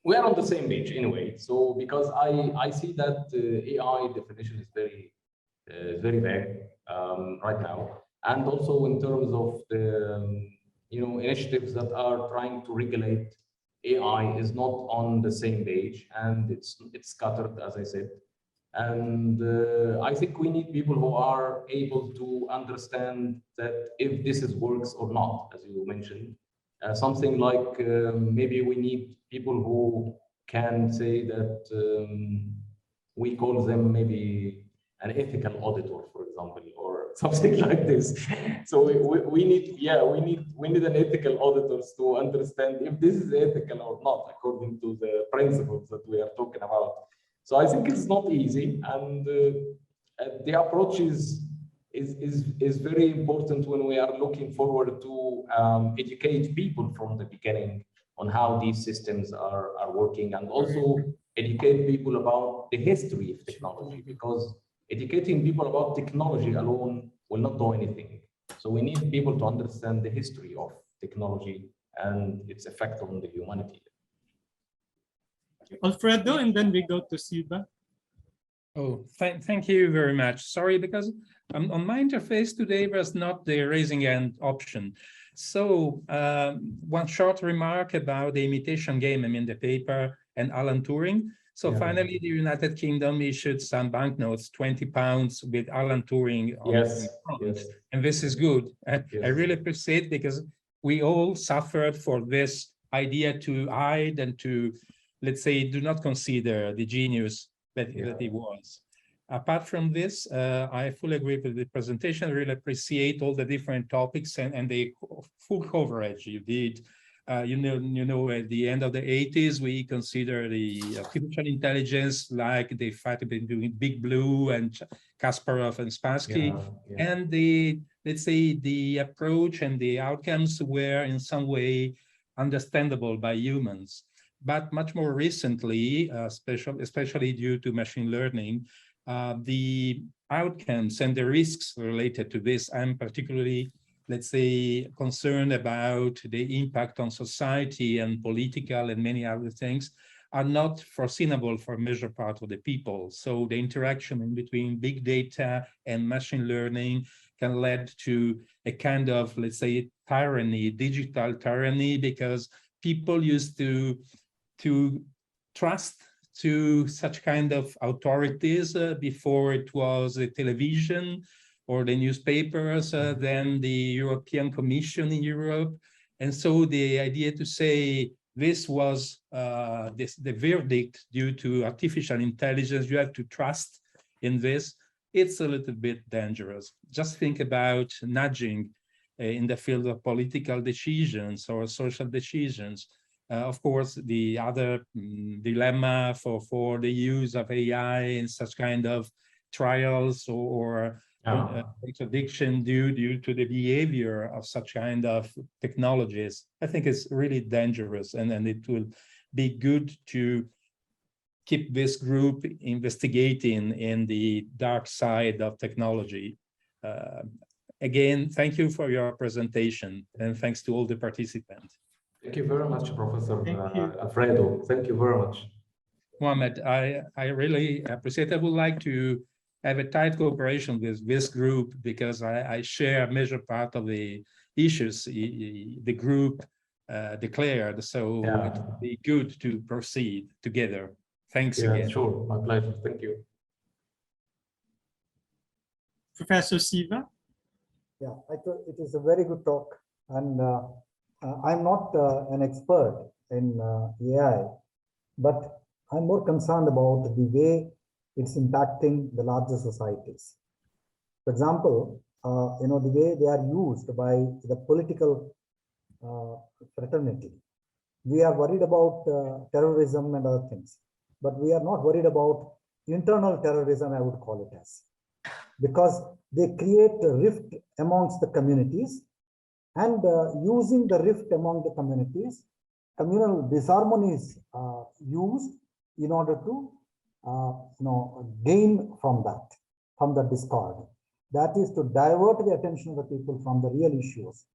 we are on the same page anyway. So because I see that AI definition is very vague right now, and also in terms of the you know, initiatives that are trying to regulate AI is not on the same page, and it's scattered, as I said. And I think we need people who are able to understand that if this works or not, as you mentioned. Something like maybe we need people who can say that we call them maybe an ethical auditor, for example, or something like this. So we need, yeah, we need an ethical auditors to understand if this is ethical or not, according to the principles that we are talking about. So I think it's not easy, and the approach is very important when we are looking forward to educate people from the beginning on how these systems are working, and also educate people about the history of technology, because educating people about technology alone will not do anything. So we need people to understand the history of technology and its effect on the humanity. Alfredo, and then we go to Siva. Oh, thank you very much. Sorry, because on my interface today was not the raising hand option. So one short remark about the imitation game, I mean the paper and Alan Turing. So finally, the United Kingdom issued some banknotes, 20 pounds with Alan Turing on Yes, front. yes. And this is good. I Yes. really appreciate because we all suffered for this idea to hide and to, let's say, do not consider the genius that he was. Apart from this, I fully agree with the presentation. I really appreciate all the different topics and the full coverage you did. You know, at the end of the 80s, we consider the artificial intelligence like the fight between Big Blue and Kasparov and Spassky, and the, let's say, the approach and the outcomes were in some way understandable by humans. But much more recently, especially due to machine learning, the outcomes and the risks related to this, I'm particularly, let's say, concerned about the impact on society and political and many other things, are not foreseeable for a major part of the people. So the interaction in between big data and machine learning can lead to a kind of, let's say, tyranny, digital tyranny, because people used to trust to such kind of authorities before it was the television or the newspapers, then the European Commission in Europe. And so the idea to say this was the verdict due to artificial intelligence, you have to trust in this, it's a little bit dangerous. Just think about nudging in the field of political decisions or social decisions. Of course, the other dilemma for the use of AI in such kind of trials or contradiction due to the behavior of such kind of technologies, I think it's really dangerous, and it will be good to keep this group investigating in the dark side of technology. Again, thank you for your presentation, and thanks to all the participants. Thank you very much, Professor Alfredo. Thank you very much. Mohammed, I really appreciate. I would like to have a tight cooperation with this group because I share a major part of the issues the group declared. So it would be good to proceed together. Thanks again. Sure, my pleasure. Thank you. Professor Siva? Yeah, I thought it is a very good talk, and I'm not an expert in AI, but I'm more concerned about the way it's impacting the larger societies. For example, the way they are used by the political fraternity. We are worried about terrorism and other things, but we are not worried about internal terrorism, I would call it as, because they create a rift amongst the communities, and using the rift among the communities, communal disharmony is used in order to gain from that, from the discord. That is to divert the attention of the people from the real issues.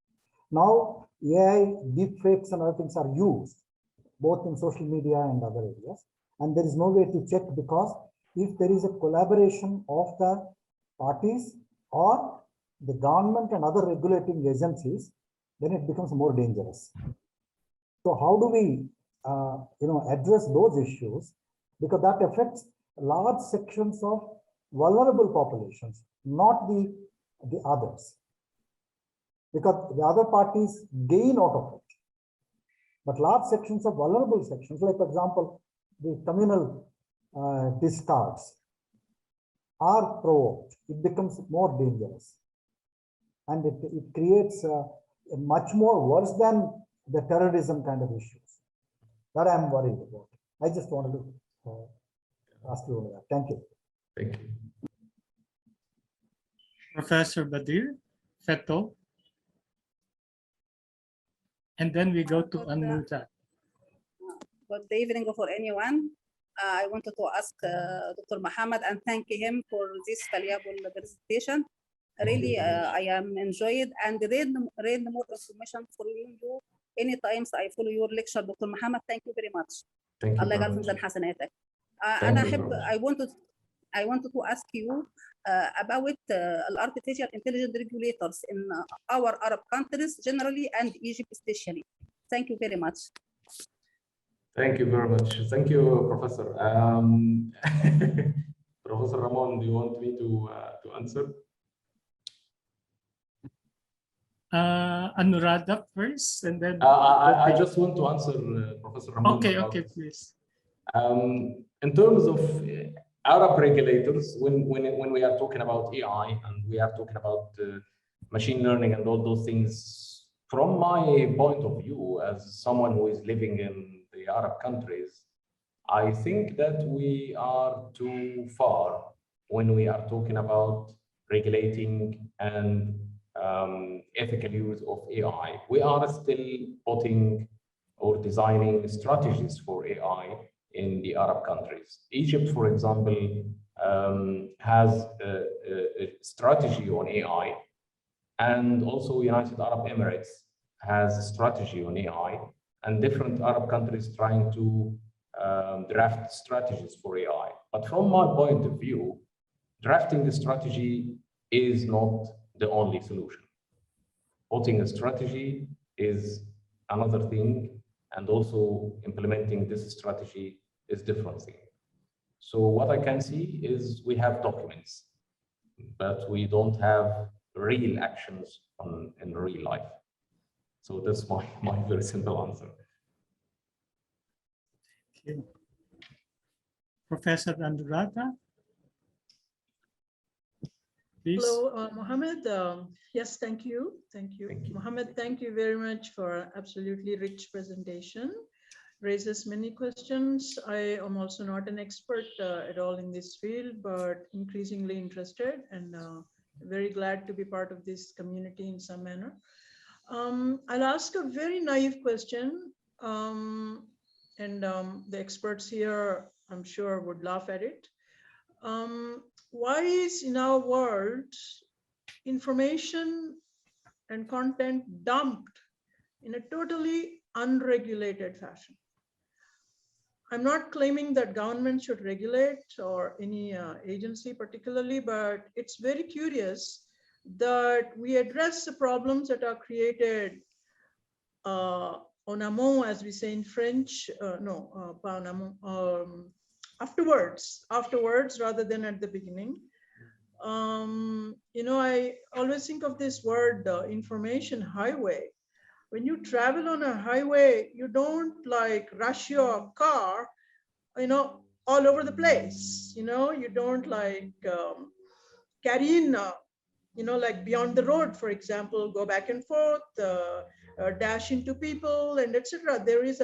Now, AI, deepfakes and other things are used, both in social media and other areas. And there is no way to check, because if there is a collaboration of the parties or the government and other regulating agencies, then it becomes more dangerous. So how do we address those issues? Because that affects large sections of vulnerable populations, not the others. Because the other parties gain out of it. But large sections of vulnerable sections, like for example, the communal discards are provoked. It becomes more dangerous. And it creates a much more worse than the terrorism kind of issues. That I'm worried about. I just wanted to ask you over that. Thank you. Thank you. Professor Badir, Feto. And then we go to Anuta. Good evening for anyone. I wanted to ask Dr. Muhammad and thank him for this valuable presentation. Really, I am enjoyed and read more information from you. Anytime I follow your lecture, Dr. Muhammad, thank you very much. Thank you الله very يجعل في much. ميزان حسناتك. Thank أنا you أحب very much. I wanted to ask you about artificial intelligence regulators in our Arab countries generally and Egypt especially. Thank you very much. Thank you very much. Thank you, Professor. Professor Ramon, do you want me to answer? Anuradha first, and then. I just want to answer Professor Ramon. Okay, about okay, this. please. In terms of Arab regulators, when we are talking about AI and we are talking about machine learning and all those things, from my point of view, as someone who is living in the Arab countries, I think that we are too far when we are talking about regulating and ethical use of AI. We are still putting or designing strategies for AI in the Arab countries. Egypt, for example, has a strategy on AI, and also United Arab Emirates has a strategy on AI, and different Arab countries trying to draft strategies for AI. But from my point of view, drafting the strategy is not the only solution. Putting a strategy is another thing, and also implementing this strategy is different thing. So what I can see is we have documents, but we don't have real actions in real life. So that's my very simple answer. Okay. Professor Anuradha. Please. Hello, Mohammed. Yes, thank you. Thank you. Thank you. Mohammed, thank you very much for absolutely rich presentation. Raises many questions. I am also not an expert at all in this field, but increasingly interested and very glad to be part of this community in some manner. I'll ask a very naive question, and the experts here, I'm sure, would laugh at it. Why is in our world information and content dumped in a totally unregulated fashion? I'm not claiming that government should regulate or any agency particularly, but it's very curious that we address the problems that are created en amont, as we say in French, pas en amont, afterwards rather than at the beginning. You know, I always think of this word information highway. When you travel on a highway, you don't like rush your car, you know, all over the place. You know, you don't like carry in, you know, like beyond the road, for example, go back and forth, dash into people, and etc. There is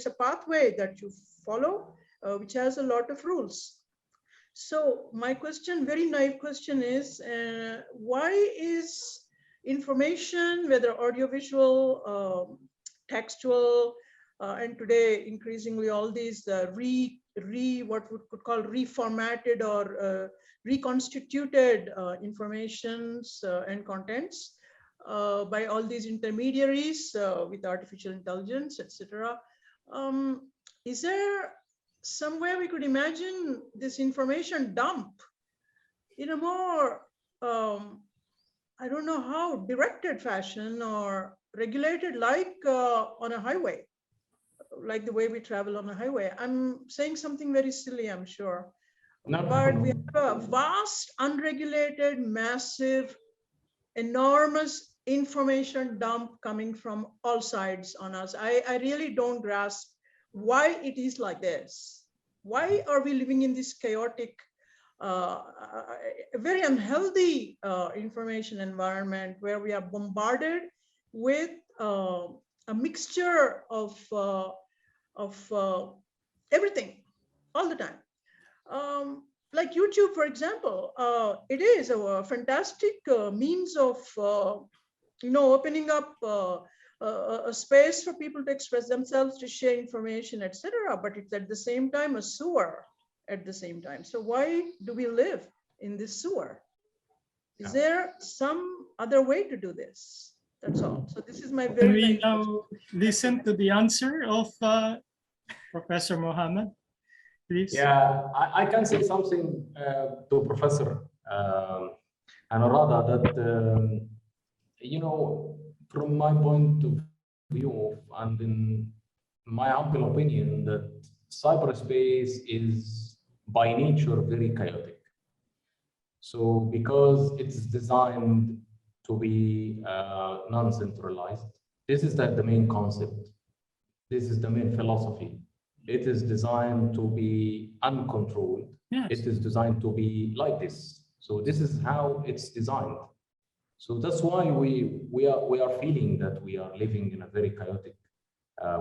a pathway that you follow, which has a lot of rules. So my question, very naive question, is why is information, whether audiovisual, textual, and today increasingly all these what we could call reformatted or reconstituted informations and contents by all these intermediaries with artificial intelligence, etc. Is there somewhere we could imagine this information dump in a more, I don't know how, directed fashion or regulated, like on a highway, like the way we travel on a highway? I'm saying something very silly, I'm sure. No. But we have a vast, unregulated, massive, enormous information dump coming from all sides on us. I really don't grasp why it is like this. Why are we living in this chaotic, very unhealthy information environment where we are bombarded with a mixture of everything all the time? Like YouTube, for example, it is a fantastic means of opening up a space for people to express themselves, to share information, etc. But it's at the same time a sewer at the same time. So why do we live in this sewer? Is there some other way to do this? That's all. So this is my very. Can we now listen to the answer of Professor Mohammed, please. Yeah, I can say something to Professor Anuradha that, you know, from my point of view, and in my humble opinion, that cyberspace is by nature very chaotic. So because it's designed to be non-centralized, this is the main concept. This is the main philosophy. It is designed to be uncontrolled. Yes. It is designed to be like this. So this is how it's designed. So that's why we are feeling that we are living in a very chaotic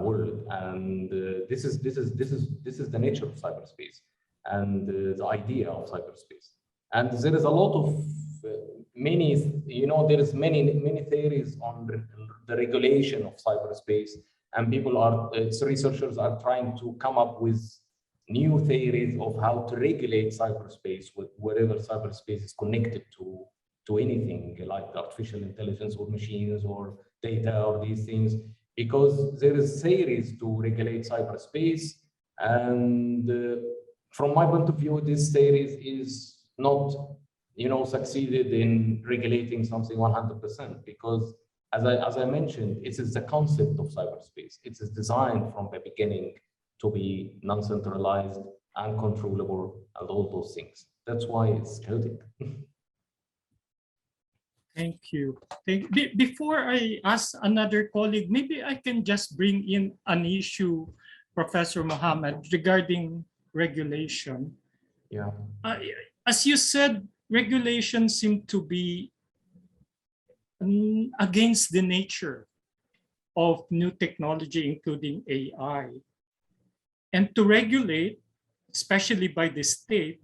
world, and this is the nature of cyberspace and the idea of cyberspace. And there is a lot of many, you know, there is many theories on the regulation of cyberspace, and people are researchers are trying to come up with new theories of how to regulate cyberspace with wherever cyberspace is connected to anything like artificial intelligence or machines or data or these things, because there is theories to regulate cyberspace. And from my point of view, this theory is not, you know, succeeded in regulating something 100%, because as I mentioned, it is the concept of cyberspace. It is designed from the beginning to be non-centralized, uncontrollable, and all those things. That's why it's chaotic. Thank you. Before I ask another colleague, maybe I can just bring in an issue, Professor Mohammed, regarding regulation. Yeah. As you said, regulations seem to be against the nature of new technology, including AI. And to regulate, especially by the state,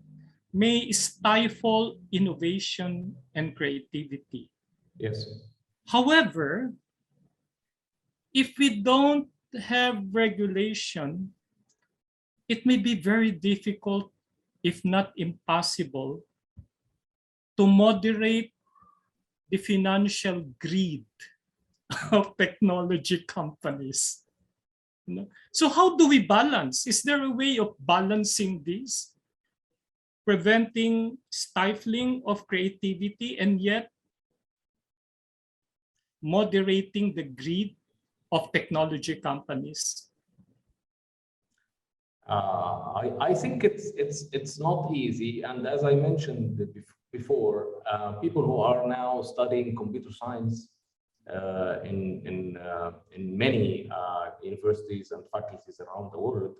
may stifle innovation and creativity. Yes. However, if we don't have regulation, it may be very difficult, if not impossible, to moderate the financial greed of technology companies. So how do we balance? Is there a way of balancing this? Preventing stifling of creativity and yet moderating the greed of technology companies? I think it's not easy, and as I mentioned before, people who are now studying computer science in many universities and faculties around the world,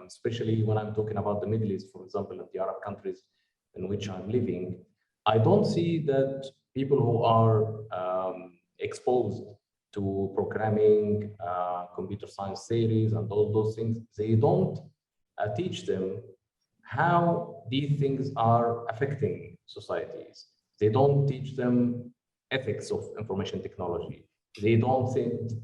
especially when I'm talking about the Middle East, for example, and the Arab countries in which I'm living, I don't see that people who are exposed to programming, computer science theories, and all those things, they don't teach them how these things are affecting societies. They don't teach them ethics of information technology. They don't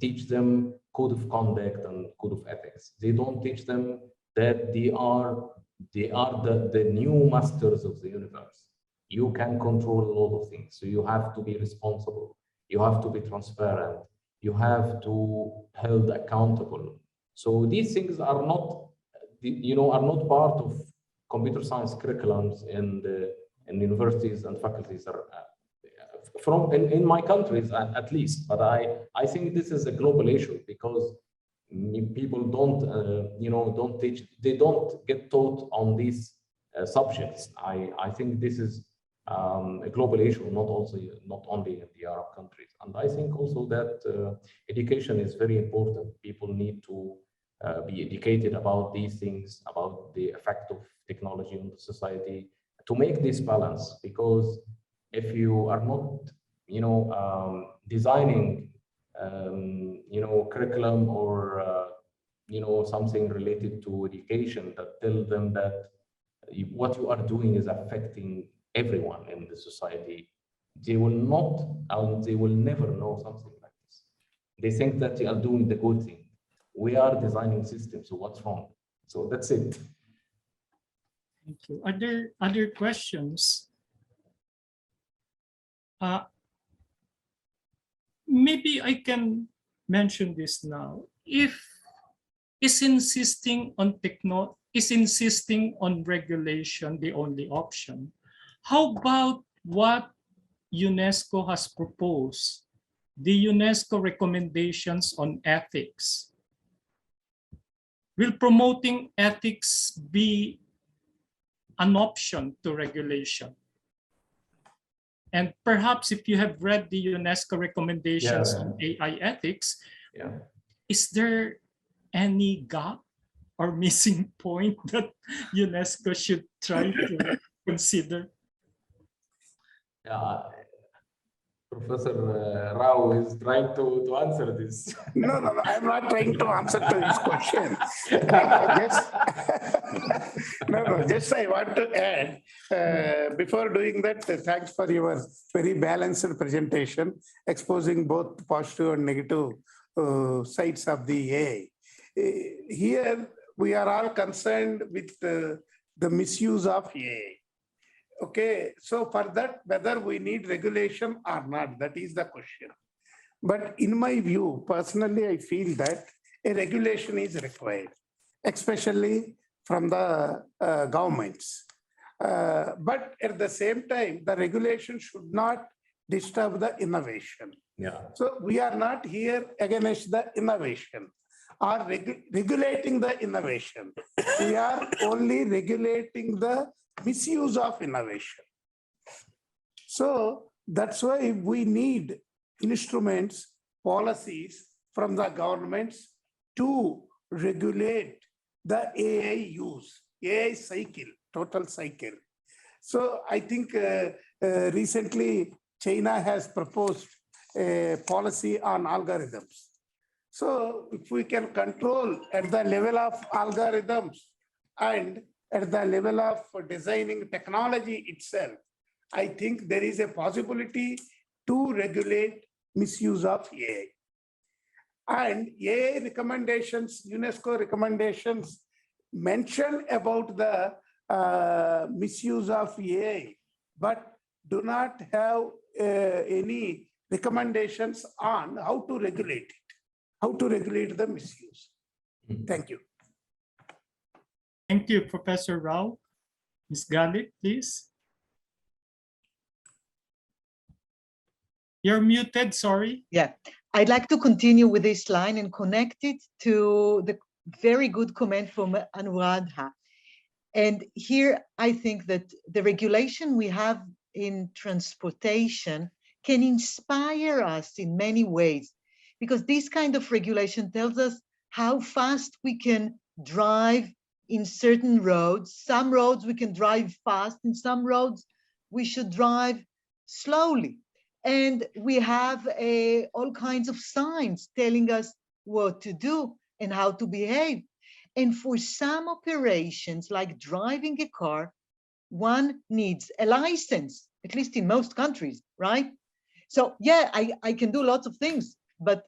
teach them code of conduct and code of ethics. They don't teach them that they are the new masters of the universe. You can control a lot of things, so you have to be responsible. You have to be transparent. You have to held accountable. So these things are not, you know, are not part of computer science curriculums in universities and faculties. From in my countries at least, but I think this is a global issue, because people don't don't teach, they don't get taught on these subjects. I think this is a global issue, not only in the Arab countries. And I think also that education is very important. People need to be educated about these things, about the effect of technology on the society, to make this balance. Because if you are not, designing, curriculum or, something related to education that tell them that what you are doing is affecting everyone in the society, they will not, and they will never know something like this. They think that they are doing the good thing. We are designing systems, so what's wrong? So that's it. Thank you. Are there other questions? Maybe I can mention this now. If is insisting on regulation the only option? How about what UNESCO has proposed, the UNESCO recommendations on ethics? Will promoting ethics be an option to regulation? And perhaps if you have read the UNESCO recommendations on AI ethics, is there any gap or missing point that UNESCO should try to consider? Professor Rao is trying to answer this. No, I'm not trying to answer to his question. Just I want to add, before doing that, thanks for your very balanced presentation, exposing both positive and negative sides of the AI. Here, we are all concerned with the misuse of AI. Okay, so for that, whether we need regulation or not, that is the question. But in my view, personally, I feel that a regulation is required, especially from the governments. But at the same time, the regulation should not disturb the innovation. So we are not here against the innovation or regulating the innovation. We are only regulating the misuse of innovation. So that's why we need instruments, policies from the governments to regulate the AI use, AI cycle, total cycle. So I think recently China has proposed a policy on algorithms. So if we can control at the level of algorithms and at the level of designing technology itself, I think there is a possibility to regulate misuse of AI. And AI recommendations, UNESCO recommendations mention about the misuse of AI, but do not have any recommendations on how to regulate it, how to regulate the misuse. Thank you. Thank you, Professor Rao. Ms. Galit, please. You're muted, sorry. Yeah, I'd like to continue with this line and connect it to the very good comment from Anuradha. And here I think that the regulation we have in transportation can inspire us in many ways, because this kind of regulation tells us how fast we can drive in certain roads. Some roads we can drive fast, in some roads we should drive slowly. And we have all kinds of signs telling us what to do and how to behave. And for some operations, like driving a car, one needs a license, at least in most countries, right? So yeah, I can do lots of things, but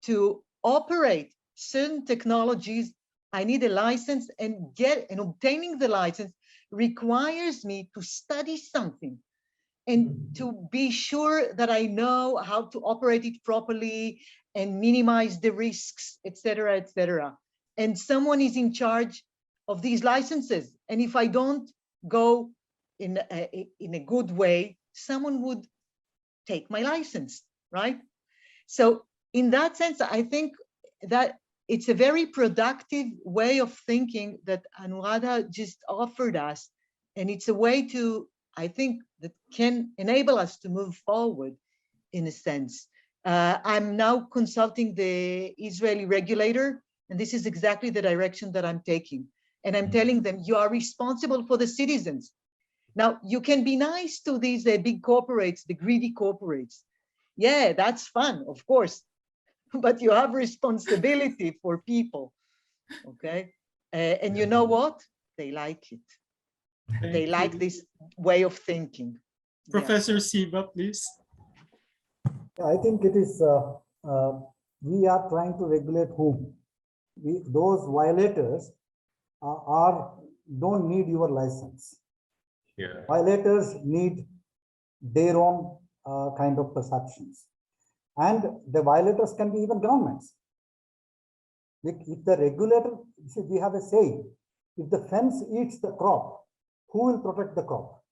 to operate certain technologies, I need a license, and obtaining the license requires me to study something and to be sure that I know how to operate it properly and minimize the risks, etc., etc. And someone is in charge of these licenses. And if I don't go in a good way, someone would take my license, right? So in that sense, I think that it's a very productive way of thinking that Anuradha just offered us. And it's a way to, I think, that can enable us to move forward in a sense. I'm now consulting the Israeli regulator, and this is exactly the direction that I'm taking. And I'm telling them, you are responsible for the citizens. Now, you can be nice to these big corporates, the greedy corporates. Yeah, that's fun, of course. But you have responsibility for people, okay? And you know what? They like it. They like this way of thinking. Professor Siva, please. I think it is, we are trying to regulate whom? Those violators don't need your license. Yeah. Violators need their own kind of perceptions. And the violators can be even governments. If the regulator, see, we have a saying, if the fence eats the crop, who will protect the crop?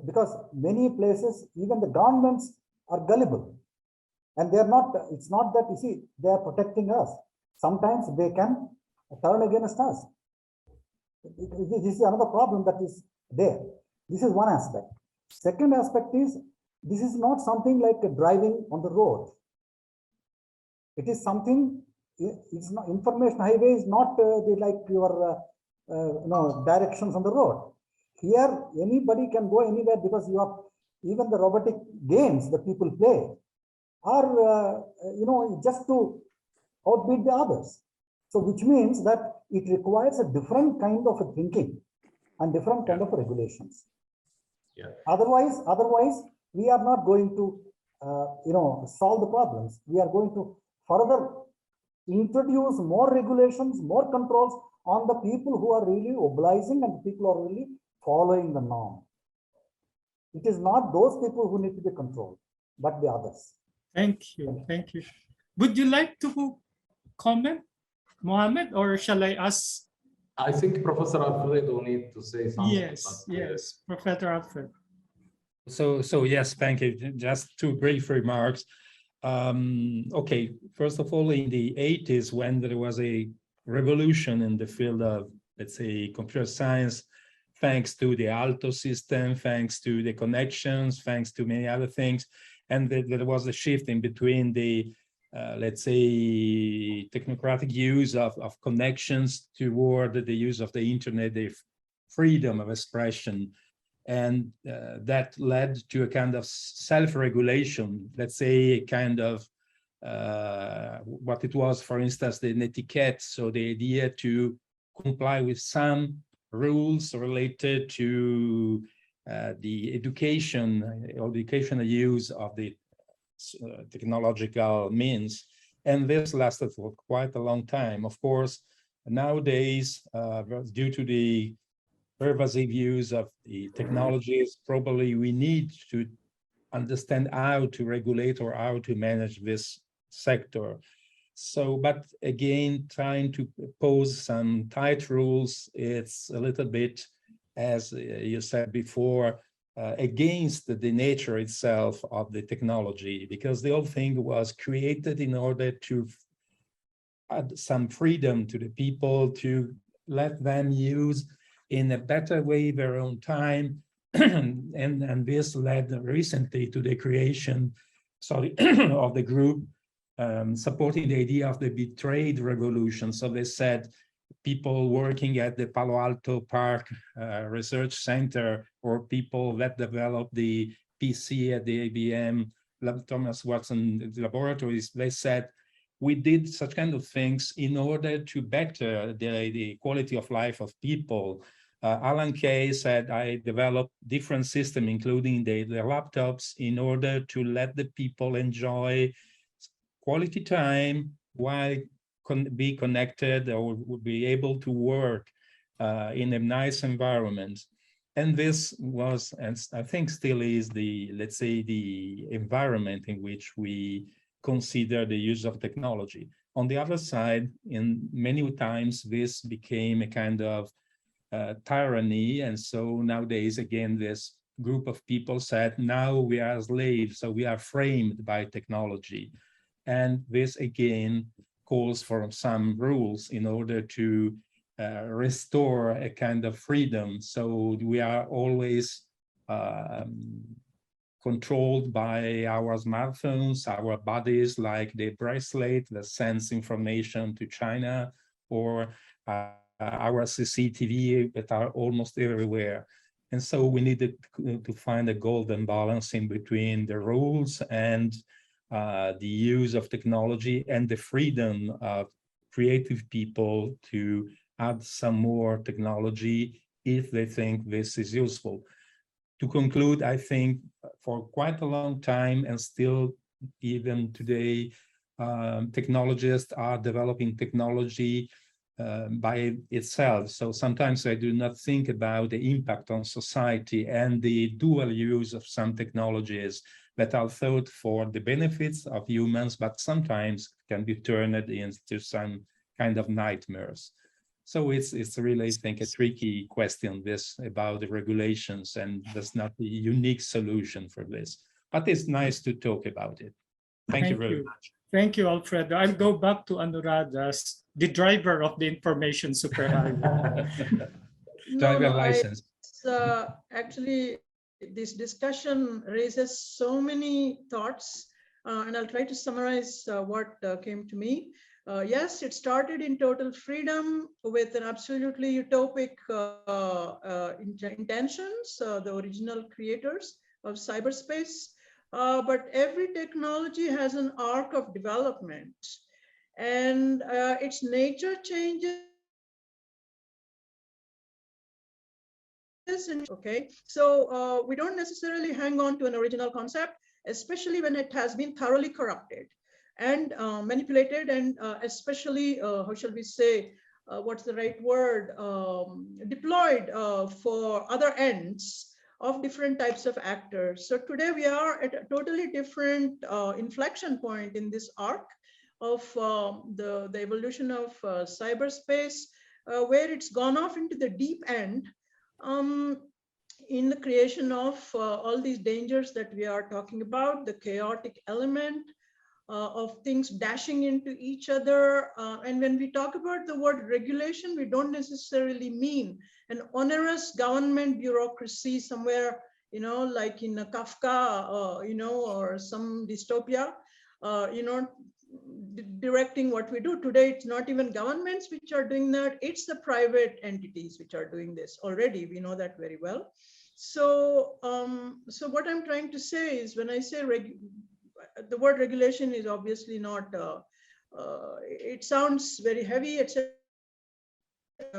Because many places, even the governments are gullible. And they're not, it's not that, you see, they are protecting us. Sometimes they can turn against us. This is another problem that is there. This is one aspect. Second aspect is, this is not something like driving on the road. It is something, it's not, information highway is not like your directions on the road. Here, anybody can go anywhere because you have even the robotic games that people play are, just to outbid the others. So which means that it requires a different kind of a thinking and different kind of regulations. Yeah. Otherwise, we are not going to, solve the problems. We are going to further introduce more regulations, more controls on the people who are really obliging and people who are really following the norm. It is not those people who need to be controlled, but the others. Thank you. Thank you. Would you like to comment, Mohammed, or shall I ask? I think Professor Alfredo need to say something. Yes, yes, Professor Alfred. So yes, thank you. Just two brief remarks. Okay, first of all, in the 80s, when there was a revolution in the field of, let's say, computer science, thanks to the Alto system, thanks to the connections, thanks to many other things, and there was a shift in between the, let's say, technocratic use of connections toward the use of the internet, the freedom of expression. And that led to a kind of self-regulation, let's say a kind of what it was, for instance, the netiquette. So the idea to comply with some rules related to the education or the educational use of the technological means. And this lasted for quite a long time. Of course, nowadays, due to the pervasive use of the technologies, probably we need to understand how to regulate or how to manage this sector. So, but again, trying to pose some tight rules, it's a little bit, as you said before, against the nature itself of the technology, because the whole thing was created in order to add some freedom to the people, to let them use in a better way their own time. and this led recently to the creation, of the group supporting the idea of the betrayed revolution. So they said people working at the Palo Alto Park Research Center, or people that developed the PC at the IBM Thomas Watson laboratories, they said, we did such kind of things in order to better the quality of life of people. Alan Kay said, I developed different systems, including the laptops, in order to let the people enjoy quality time while be connected or would be able to work in a nice environment. And this was, and I think still is, the, let's say, the environment in which we consider the use of technology. On the other side, in many times, this became a kind of tyranny. And so nowadays, again, this group of people said, now we are slaves, so we are framed by technology. And this, again, calls for some rules in order to restore a kind of freedom. So we are always controlled by our smartphones, our bodies, like the bracelet that sends information to China, or our CCTV that are almost everywhere. And so we needed to find a golden balance in between the rules and the use of technology and the freedom of creative people to add some more technology if they think this is useful. To conclude, I think for quite a long time, and still even today, technologists are developing technology by itself. So sometimes I do not think about the impact on society and the dual use of some technologies that are thought for the benefits of humans, but sometimes can be turned into some kind of nightmares. So it's really, I think, a tricky question, this about the regulations, and there's not a unique solution for this. But it's nice to talk about it. Thank you very much. Thank you, Alfredo. I'll go back to Anuradha as the driver of the information superhighway. Driver license. Actually, this discussion raises so many thoughts, and I'll try to summarize what came to me. Yes, it started in total freedom with an absolutely utopic intentions, the original creators of cyberspace. But every technology has an arc of development, and its nature changes. Okay, so we don't necessarily hang on to an original concept, especially when it has been thoroughly corrupted and manipulated, and especially, how shall we say, what's the right word, deployed for other ends of different types of actors. So today we are at a totally different inflection point in this arc of the evolution of cyberspace, where it's gone off into the deep end in the creation of all these dangers that we are talking about, the chaotic element of things dashing into each other. And when we talk about the word regulation, we don't necessarily mean an onerous government bureaucracy somewhere, like in a Kafka, or some dystopia, directing what we do. Today, it's not even governments which are doing that, it's the private entities which are doing this already. We know that very well. So, so what I'm trying to say is, when I say the word regulation is obviously not, it sounds very heavy, etc.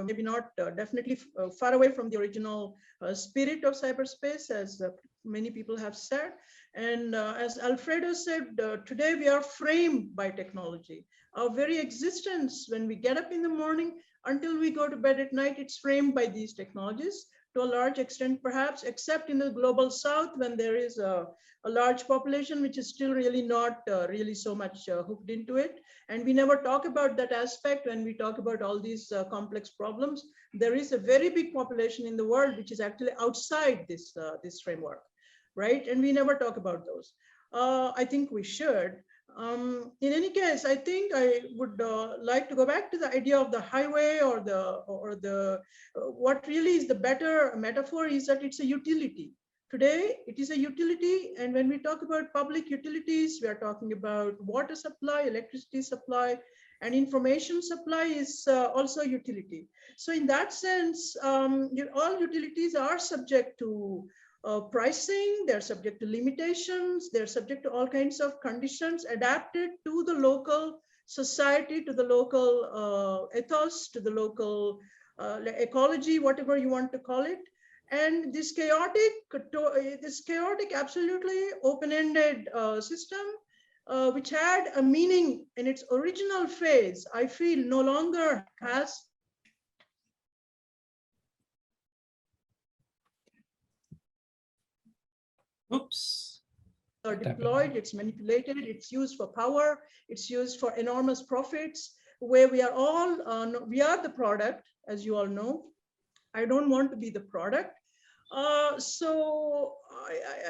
Maybe not definitely far away from the original spirit of cyberspace, as many people have said. And as Alfredo said, today we are framed by technology. Our very existence, when we get up in the morning until we go to bed at night, it's framed by these technologies to a large extent, perhaps, except in the global south, when there is a large population which is still really not really so much hooked into it. And we never talk about that aspect when we talk about all these complex problems. There is a very big population in the world which is actually outside this, this framework, right? And we never talk about those. I think we should. In any case, I think I would like to go back to the idea of the highway, or what really is the better metaphor is that it's a utility. Today, it is a utility, and when we talk about public utilities, we are talking about water supply, electricity supply, and information supply is also utility. So in that sense, all utilities are subject to pricing, they're subject to limitations, they're subject to all kinds of conditions adapted to the local society, to the local ethos, to the local ecology, whatever you want to call it. And this chaotic, absolutely open-ended system, which had a meaning in its original phase, I feel no longer has. Oops. Are deployed, it's manipulated, it's used for power, it's used for enormous profits, where we are all, we are the product, as you all know. I don't want to be the product. So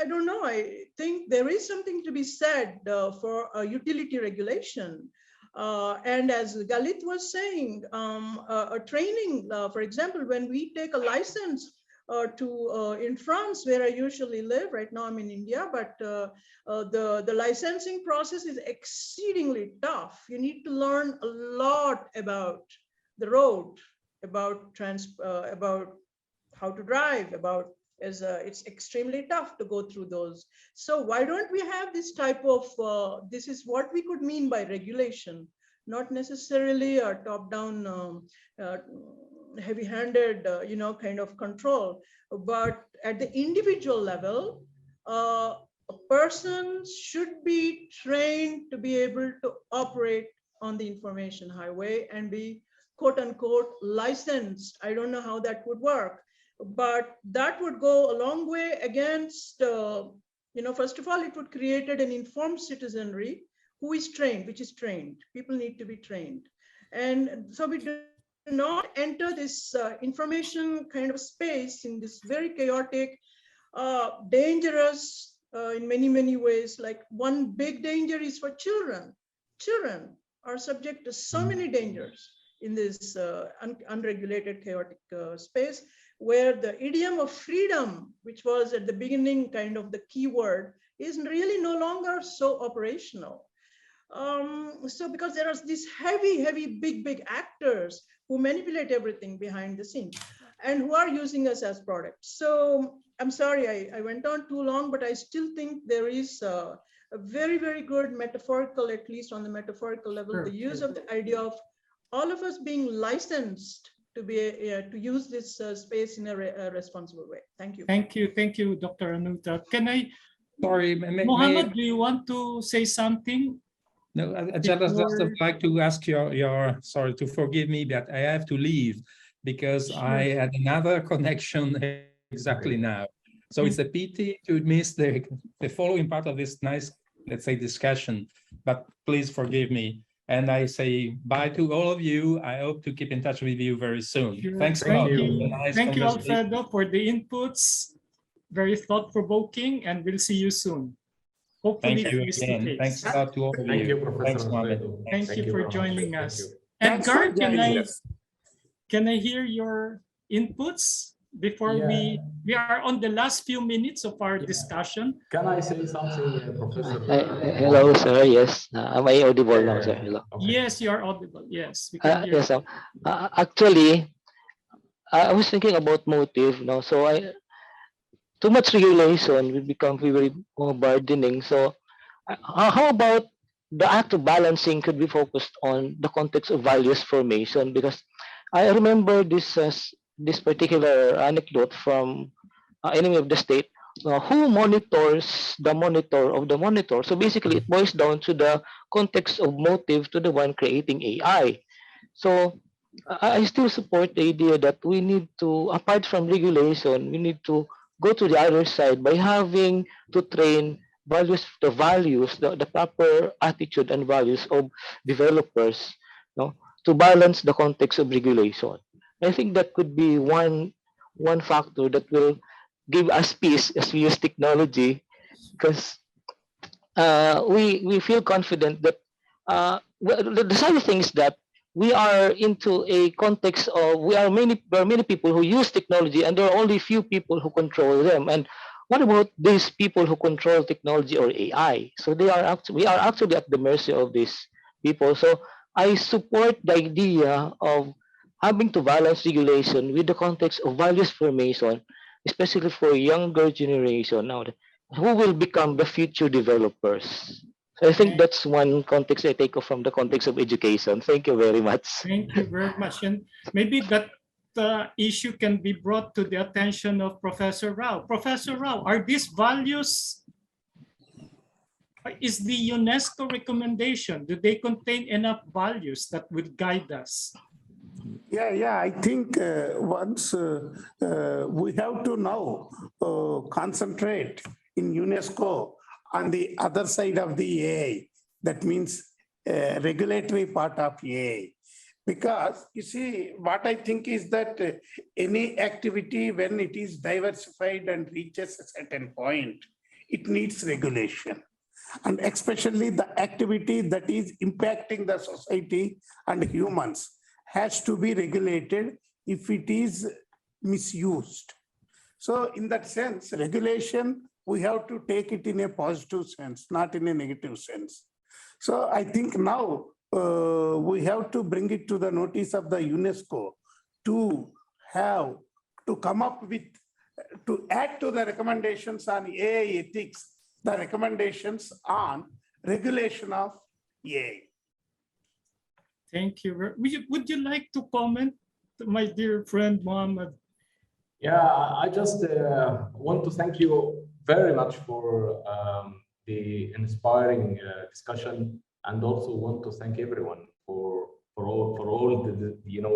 I don't know, I think there is something to be said for a utility regulation. And as Galit was saying, a training, for example, when we take a license in France, where I usually live, right now I'm in India, but the licensing process is exceedingly tough. You need to learn a lot about the road, about how to drive, it's extremely tough to go through those. So why don't we have this type of, this is what we could mean by regulation, not necessarily a top-down, heavy-handed, kind of control, but at the individual level, a person should be trained to be able to operate on the information highway and be quote unquote licensed. I don't know how that would work, but that would go a long way against, first of all, it would create an informed citizenry who is trained, which is trained. People need to be trained. And so we do not enter this information kind of space in this very chaotic, dangerous in many, many ways. Like one big danger is for children. Children are subject to so many dangers in this unregulated, chaotic space, where the idiom of freedom, which was at the beginning kind of the key word, is really no longer so operational. So because there are these heavy, big actors who manipulate everything behind the scenes and who are using us as products. So I'm sorry, I went on too long, but I still think there is a very, very good metaphorical, at least on the metaphorical level, the use of the idea of all of us being licensed to be to use this space in a responsible way. Thank you. Thank you, Dr. Anuta. Can I, Sorry, Mohammed, do you want to say something? No, I just would like to ask your sorry to forgive me, but I have to leave because I had another connection exactly now. So it's a pity to miss the following part of this nice, let's say, discussion, but please forgive me. And I say bye to all of you. I hope to keep in touch with you very soon. Thanks a lot. Thank you, Alfredo, for the inputs. Very thought-provoking, and we'll see you soon. Hopefully, thank you again. Thanks a lot to all of you. Thank you, Professor. Thanks, Mohammed. Thank you for joining us. Thanks Edgar, for joining us. can I hear your inputs before we are on the last few minutes of our discussion? Can I say something, Professor? Hello, sir. Yes. Am I audible now, sir? Hello. Okay. Yes, you are audible. Yes, we can hear yes. Actually, I was thinking about motive. So too much regulation will become very burdening. So how about the act of balancing could be focused on the context of values formation? Because I remember this particular anecdote from Enemy of the State. Who monitors the monitor of the monitor? So basically, it boils down to the context of motive to the one creating AI. So I still support the idea that we need to, apart from regulation, we need to go to the other side by having to train the proper attitude and values of developers, to balance the context of regulation. I think that could be one factor that will give us peace as we use technology, because we feel confident that the sad thing is that we are into a context of there are many people who use technology, and there are only few people who control them. And what about these people who control technology or AI? So we are actually at the mercy of these people. So I support the idea of having to balance regulation with the context of values formation, especially for younger generation now, who will become the future developers. So I think that's one context I take from the context of education. Thank you very much. Thank you very much. And maybe that issue can be brought to the attention of Professor Rao. Professor Rao, are these values, is the UNESCO recommendation, do they contain enough values that would guide us? Yeah, I think once we have to now concentrate in UNESCO on the other side of the AI, that means regulatory part of AI. Because you see, what I think is that any activity, when it is diversified and reaches a certain point, it needs regulation. And especially the activity that is impacting the society and humans has to be regulated if it is misused. So in that sense, regulation, we have to take it in a positive sense, not in a negative sense. So I think now we have to bring it to the notice of the UNESCO to come up with, to add to the recommendations on AI ethics, the recommendations on regulation of AI. Thank you. Would you like to comment, my dear friend Mohammed? Yeah, I just want to thank you very much for the inspiring discussion, and also want to thank everyone for all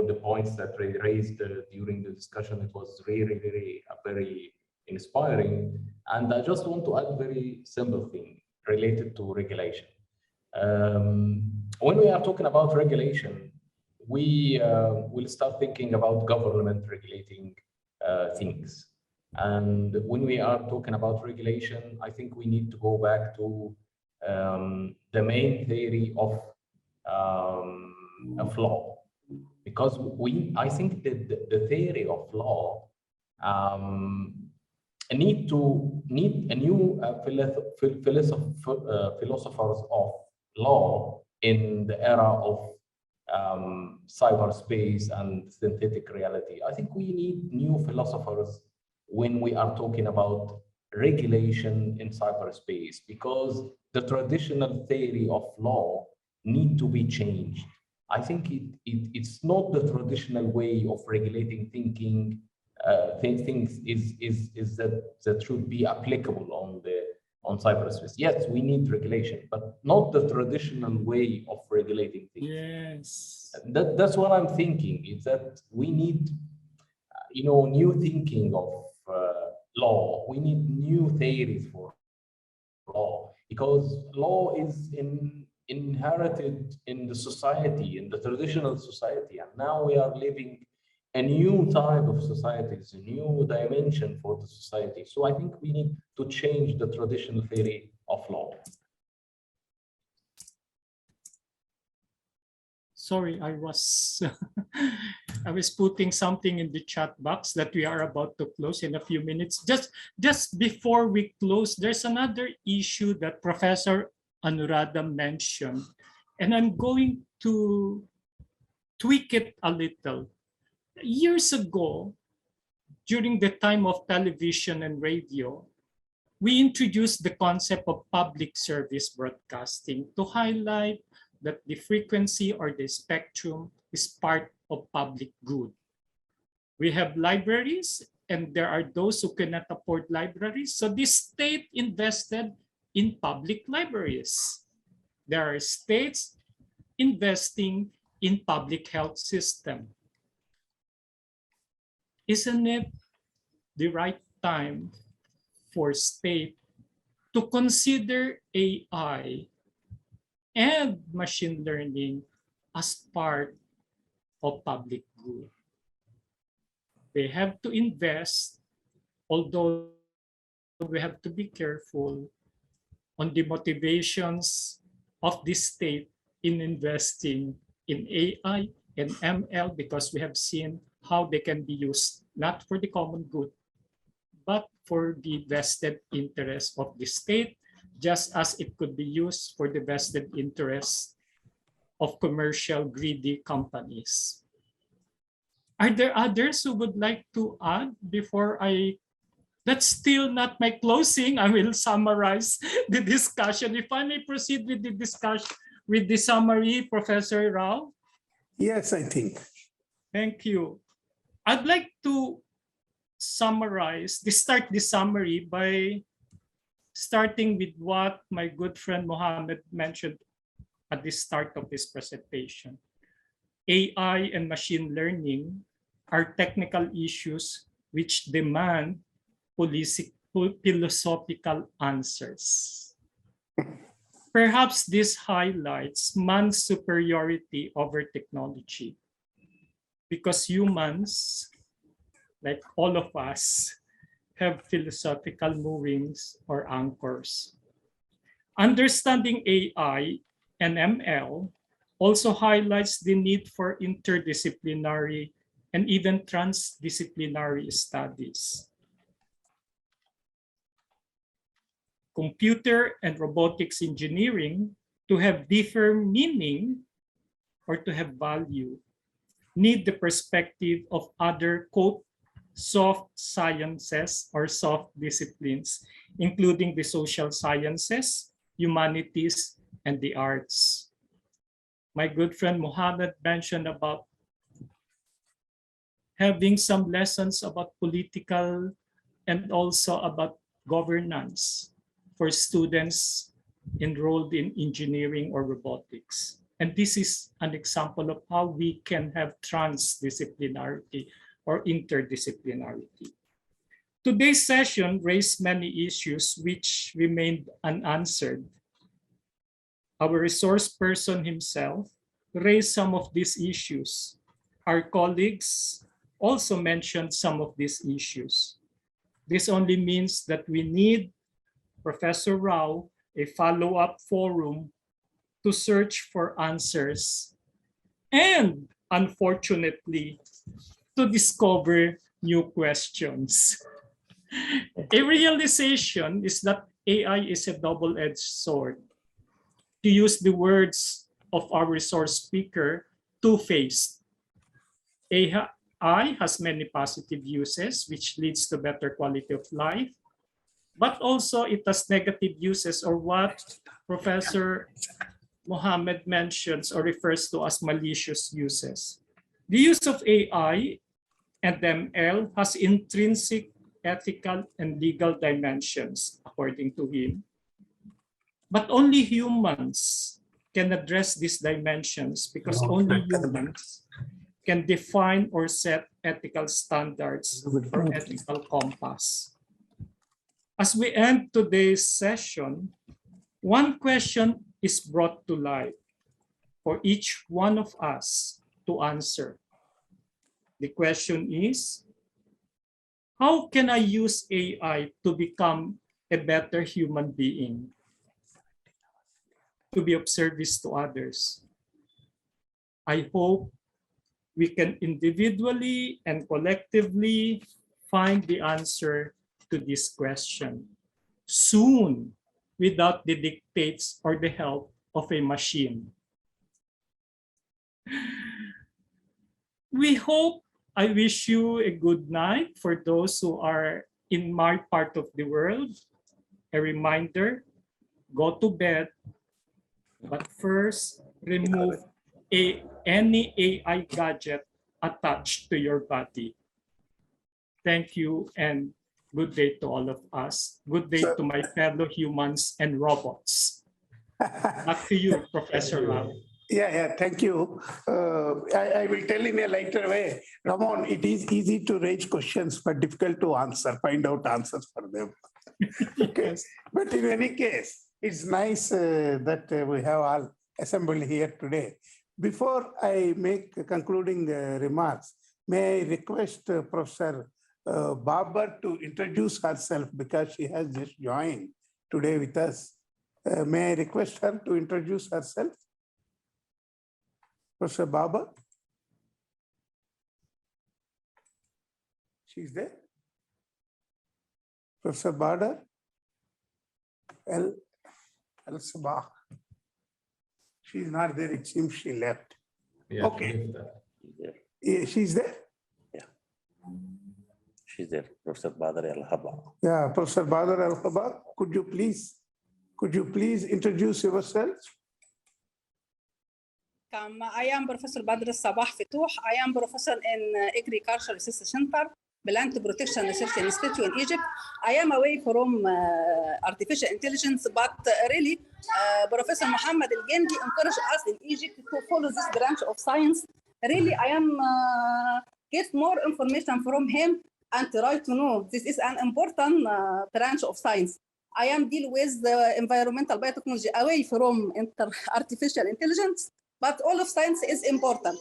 the points that were raised during the discussion. It was really, really very inspiring. And I just want to add very simple thing related to regulation. When we are talking about regulation, we will start thinking about government regulating things. And when we are talking about regulation, I think we need to go back to the main theory of law, because I think that the theory of law need a new philosophers of law in the era of cyberspace and synthetic reality. I think we need new philosophers when we are talking about regulation in cyberspace, because the traditional theory of law need to be changed. I think it's not the traditional way of regulating thinking things is that should be applicable on cyberspace. Yes, we need regulation, but not the traditional way of regulating things. Yes. That's what I'm thinking, is that we need new thinking of law. We need new theories for law, because law is inherited in the society, in the traditional society, and now we are living a new type of society, it's a new dimension for the society. So I think we need to change the traditional theory of law. Sorry, I was I was putting something in the chat box that we are about to close in a few minutes. Just before we close, there's another issue that Professor Anuradha mentioned, and I'm going to tweak it a little. Years ago, during the time of television and radio, we introduced the concept of public service broadcasting to highlight that the frequency or the spectrum is part of public good. We have libraries, and there are those who cannot afford libraries. So the state invested in public libraries. There are states investing in public health system. Isn't it the right time for state to consider AI and machine learning as part of public good? They have to invest, although we have to be careful on the motivations of the state in investing in AI and ML, because we have seen how they can be used not for the common good, but for the vested interest of the state, just as it could be used for the vested interest of commercial greedy companies. Are there others who would like to add before that's still not my closing. I will summarize the discussion. If I may proceed with the discussion, with the summary, Professor Rao. Yes, I think. Thank you. I'd like to start the summary by starting with what my good friend Mohammed mentioned at the start of this presentation. AI and machine learning are technical issues which demand philosophical answers. Perhaps this highlights man's superiority over technology, because humans, like all of us, have philosophical movings or anchors. Understanding AI and ML also highlights the need for interdisciplinary and even transdisciplinary studies. Computer and robotics engineering, to have different meaning or to have value, need the perspective of other, quote, soft sciences or soft disciplines, including the social sciences, humanities, and the arts. My good friend Mohammed mentioned about having some lessons about political and also about governance for students enrolled in engineering or robotics. And this is an example of how we can have transdisciplinarity or interdisciplinarity. Today's session raised many issues which remained unanswered. Our resource person himself raised some of these issues. Our colleagues also mentioned some of these issues. This only means that we need, Professor Rao, a follow-up forum to search for answers and, unfortunately, to discover new questions. A realization is that AI is a double-edged sword. To use the words of our resource speaker, two-faced. AI has many positive uses, which leads to better quality of life, but also it has negative uses, or what Professor Mohammed mentions or refers to as malicious uses. The use of AI and ML has intrinsic ethical and legal dimensions, according to him. But only humans can address these dimensions because only humans can define or set ethical standards or ethical compass. As we end today's session, one question is brought to light for each one of us to answer. The question is, how can I use AI to become a better human being, to be of service to others? I hope we can individually and collectively find the answer to this question soon, without the dictates or the help of a machine. I wish you a good night for those who are in my part of the world. A reminder, go to bed, but first remove any AI gadget attached to your body. Thank you and good day to all of us. Good day to my fellow humans and robots. Back to you, Professor Lau. Yeah, thank you. I will tell in a lighter way. Ramon, it is easy to raise questions, but difficult to answer, find out answers for them. Okay. But in any case, it's nice that we have all assembled here today. Before I make concluding remarks, may I request Professor Babar to introduce herself because she has just joined today with us. May I request her to introduce herself? Professor Babar? She's there? Professor Babar? El-Sabah. She's not there, it seems she left. Yeah, Okay. There. Yeah, she's there? She's there, Professor Badr Al-Haba. Yeah, Professor Badr Al-Haba, could you please introduce yourself? I am Professor Badr Sabah Fituh. I am professor in Agriculture Research Center, Plant Protection Research Institute in Egypt. I am away from artificial intelligence, but really, Professor Mohammed Al-Gendi encouraged us in Egypt to follow this branch of science. Really, I am get more information from him and try to know this is an important branch of science. I am deal with the environmental biotechnology away from artificial intelligence, but all of science is important.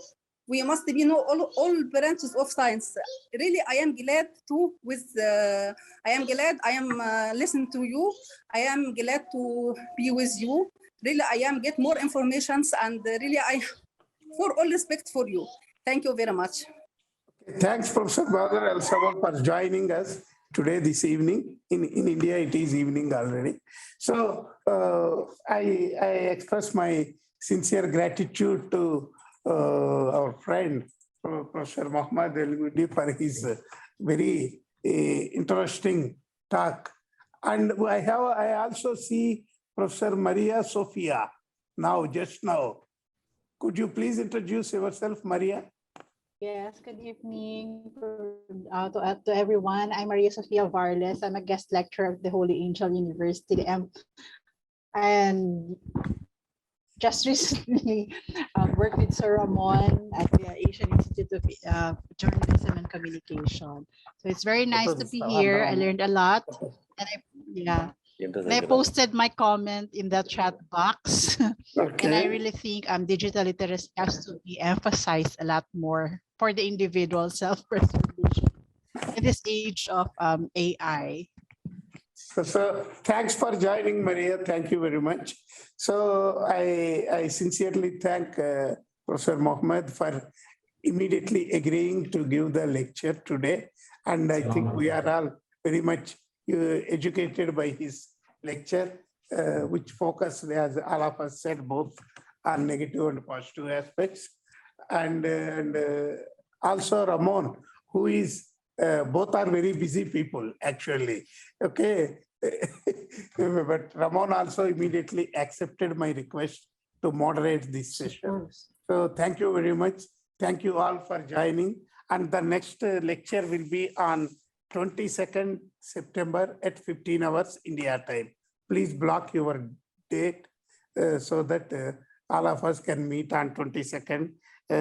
We must be know all branches of science. Really, I am glad I am listening to you. I am glad to be with you. Really, I am get more informations and really for all respect for you. Thank you very much. Thanks, Professor Badr Al-Sabah, for joining us today, this evening. In India, it is evening already. So I express my sincere gratitude to our friend, Professor Mohammed Al-Gendi, for his very interesting talk. And I also see Professor Maria Sofia just now. Could you please introduce yourself, Maria? Yes, good evening to everyone. I'm Maria Sofia Varles. I'm a guest lecturer at the Holy Angel University. And just recently worked with Sir Ramon at the Asian Institute of Journalism and Communication. So it's very nice to be here. I learned a lot. And I posted my comment in the chat box. And I really think digital literacy has to be emphasized a lot more for the individual self-preservation in this age of AI. So thanks for joining, Maria. Thank you very much. So I sincerely thank Professor Mohammed for immediately agreeing to give the lecture today. And I think we are all very much educated by his lecture, which focused, as all of us said, both on negative and positive aspects. And also Ramon, who is, both are very busy people, actually. Okay. But Ramon also immediately accepted my request to moderate this session. So thank you very much. Thank you all for joining. And the next lecture will be on 22nd September at 15 hours India time. Please block your date so that all of us can meet on 22nd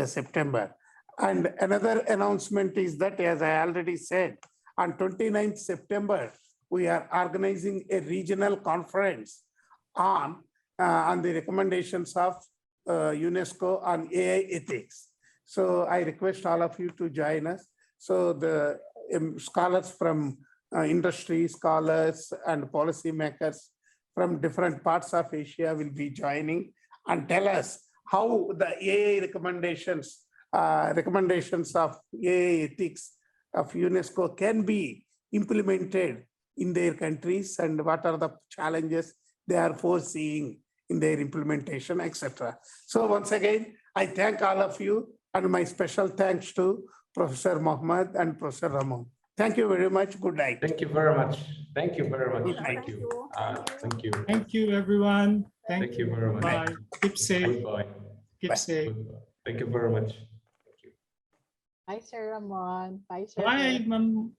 September. And another announcement is that, as I already said, on 29th September, we are organizing a regional conference on the recommendations of UNESCO on AI ethics. So I request all of you to join us. So the scholars from industry, scholars and policymakers from different parts of Asia will be joining and tell us how the AI recommendations of AI ethics of UNESCO can be implemented in their countries and what are the challenges they are foreseeing in their implementation, etc. So once again, I thank all of you, and my special thanks to Professor Mohammed and Professor Ramon. Thank you very much. Good night. Thank you very much. Thank you very much. Good night. Thank you. Thank you. Thank you, everyone. Thank you very much. Bye. Keep safe. Goodbye. Keep safe. Goodbye. Thank you very much. Bye, Sir Ramon. Bye, Sir. Bye, Ma'am.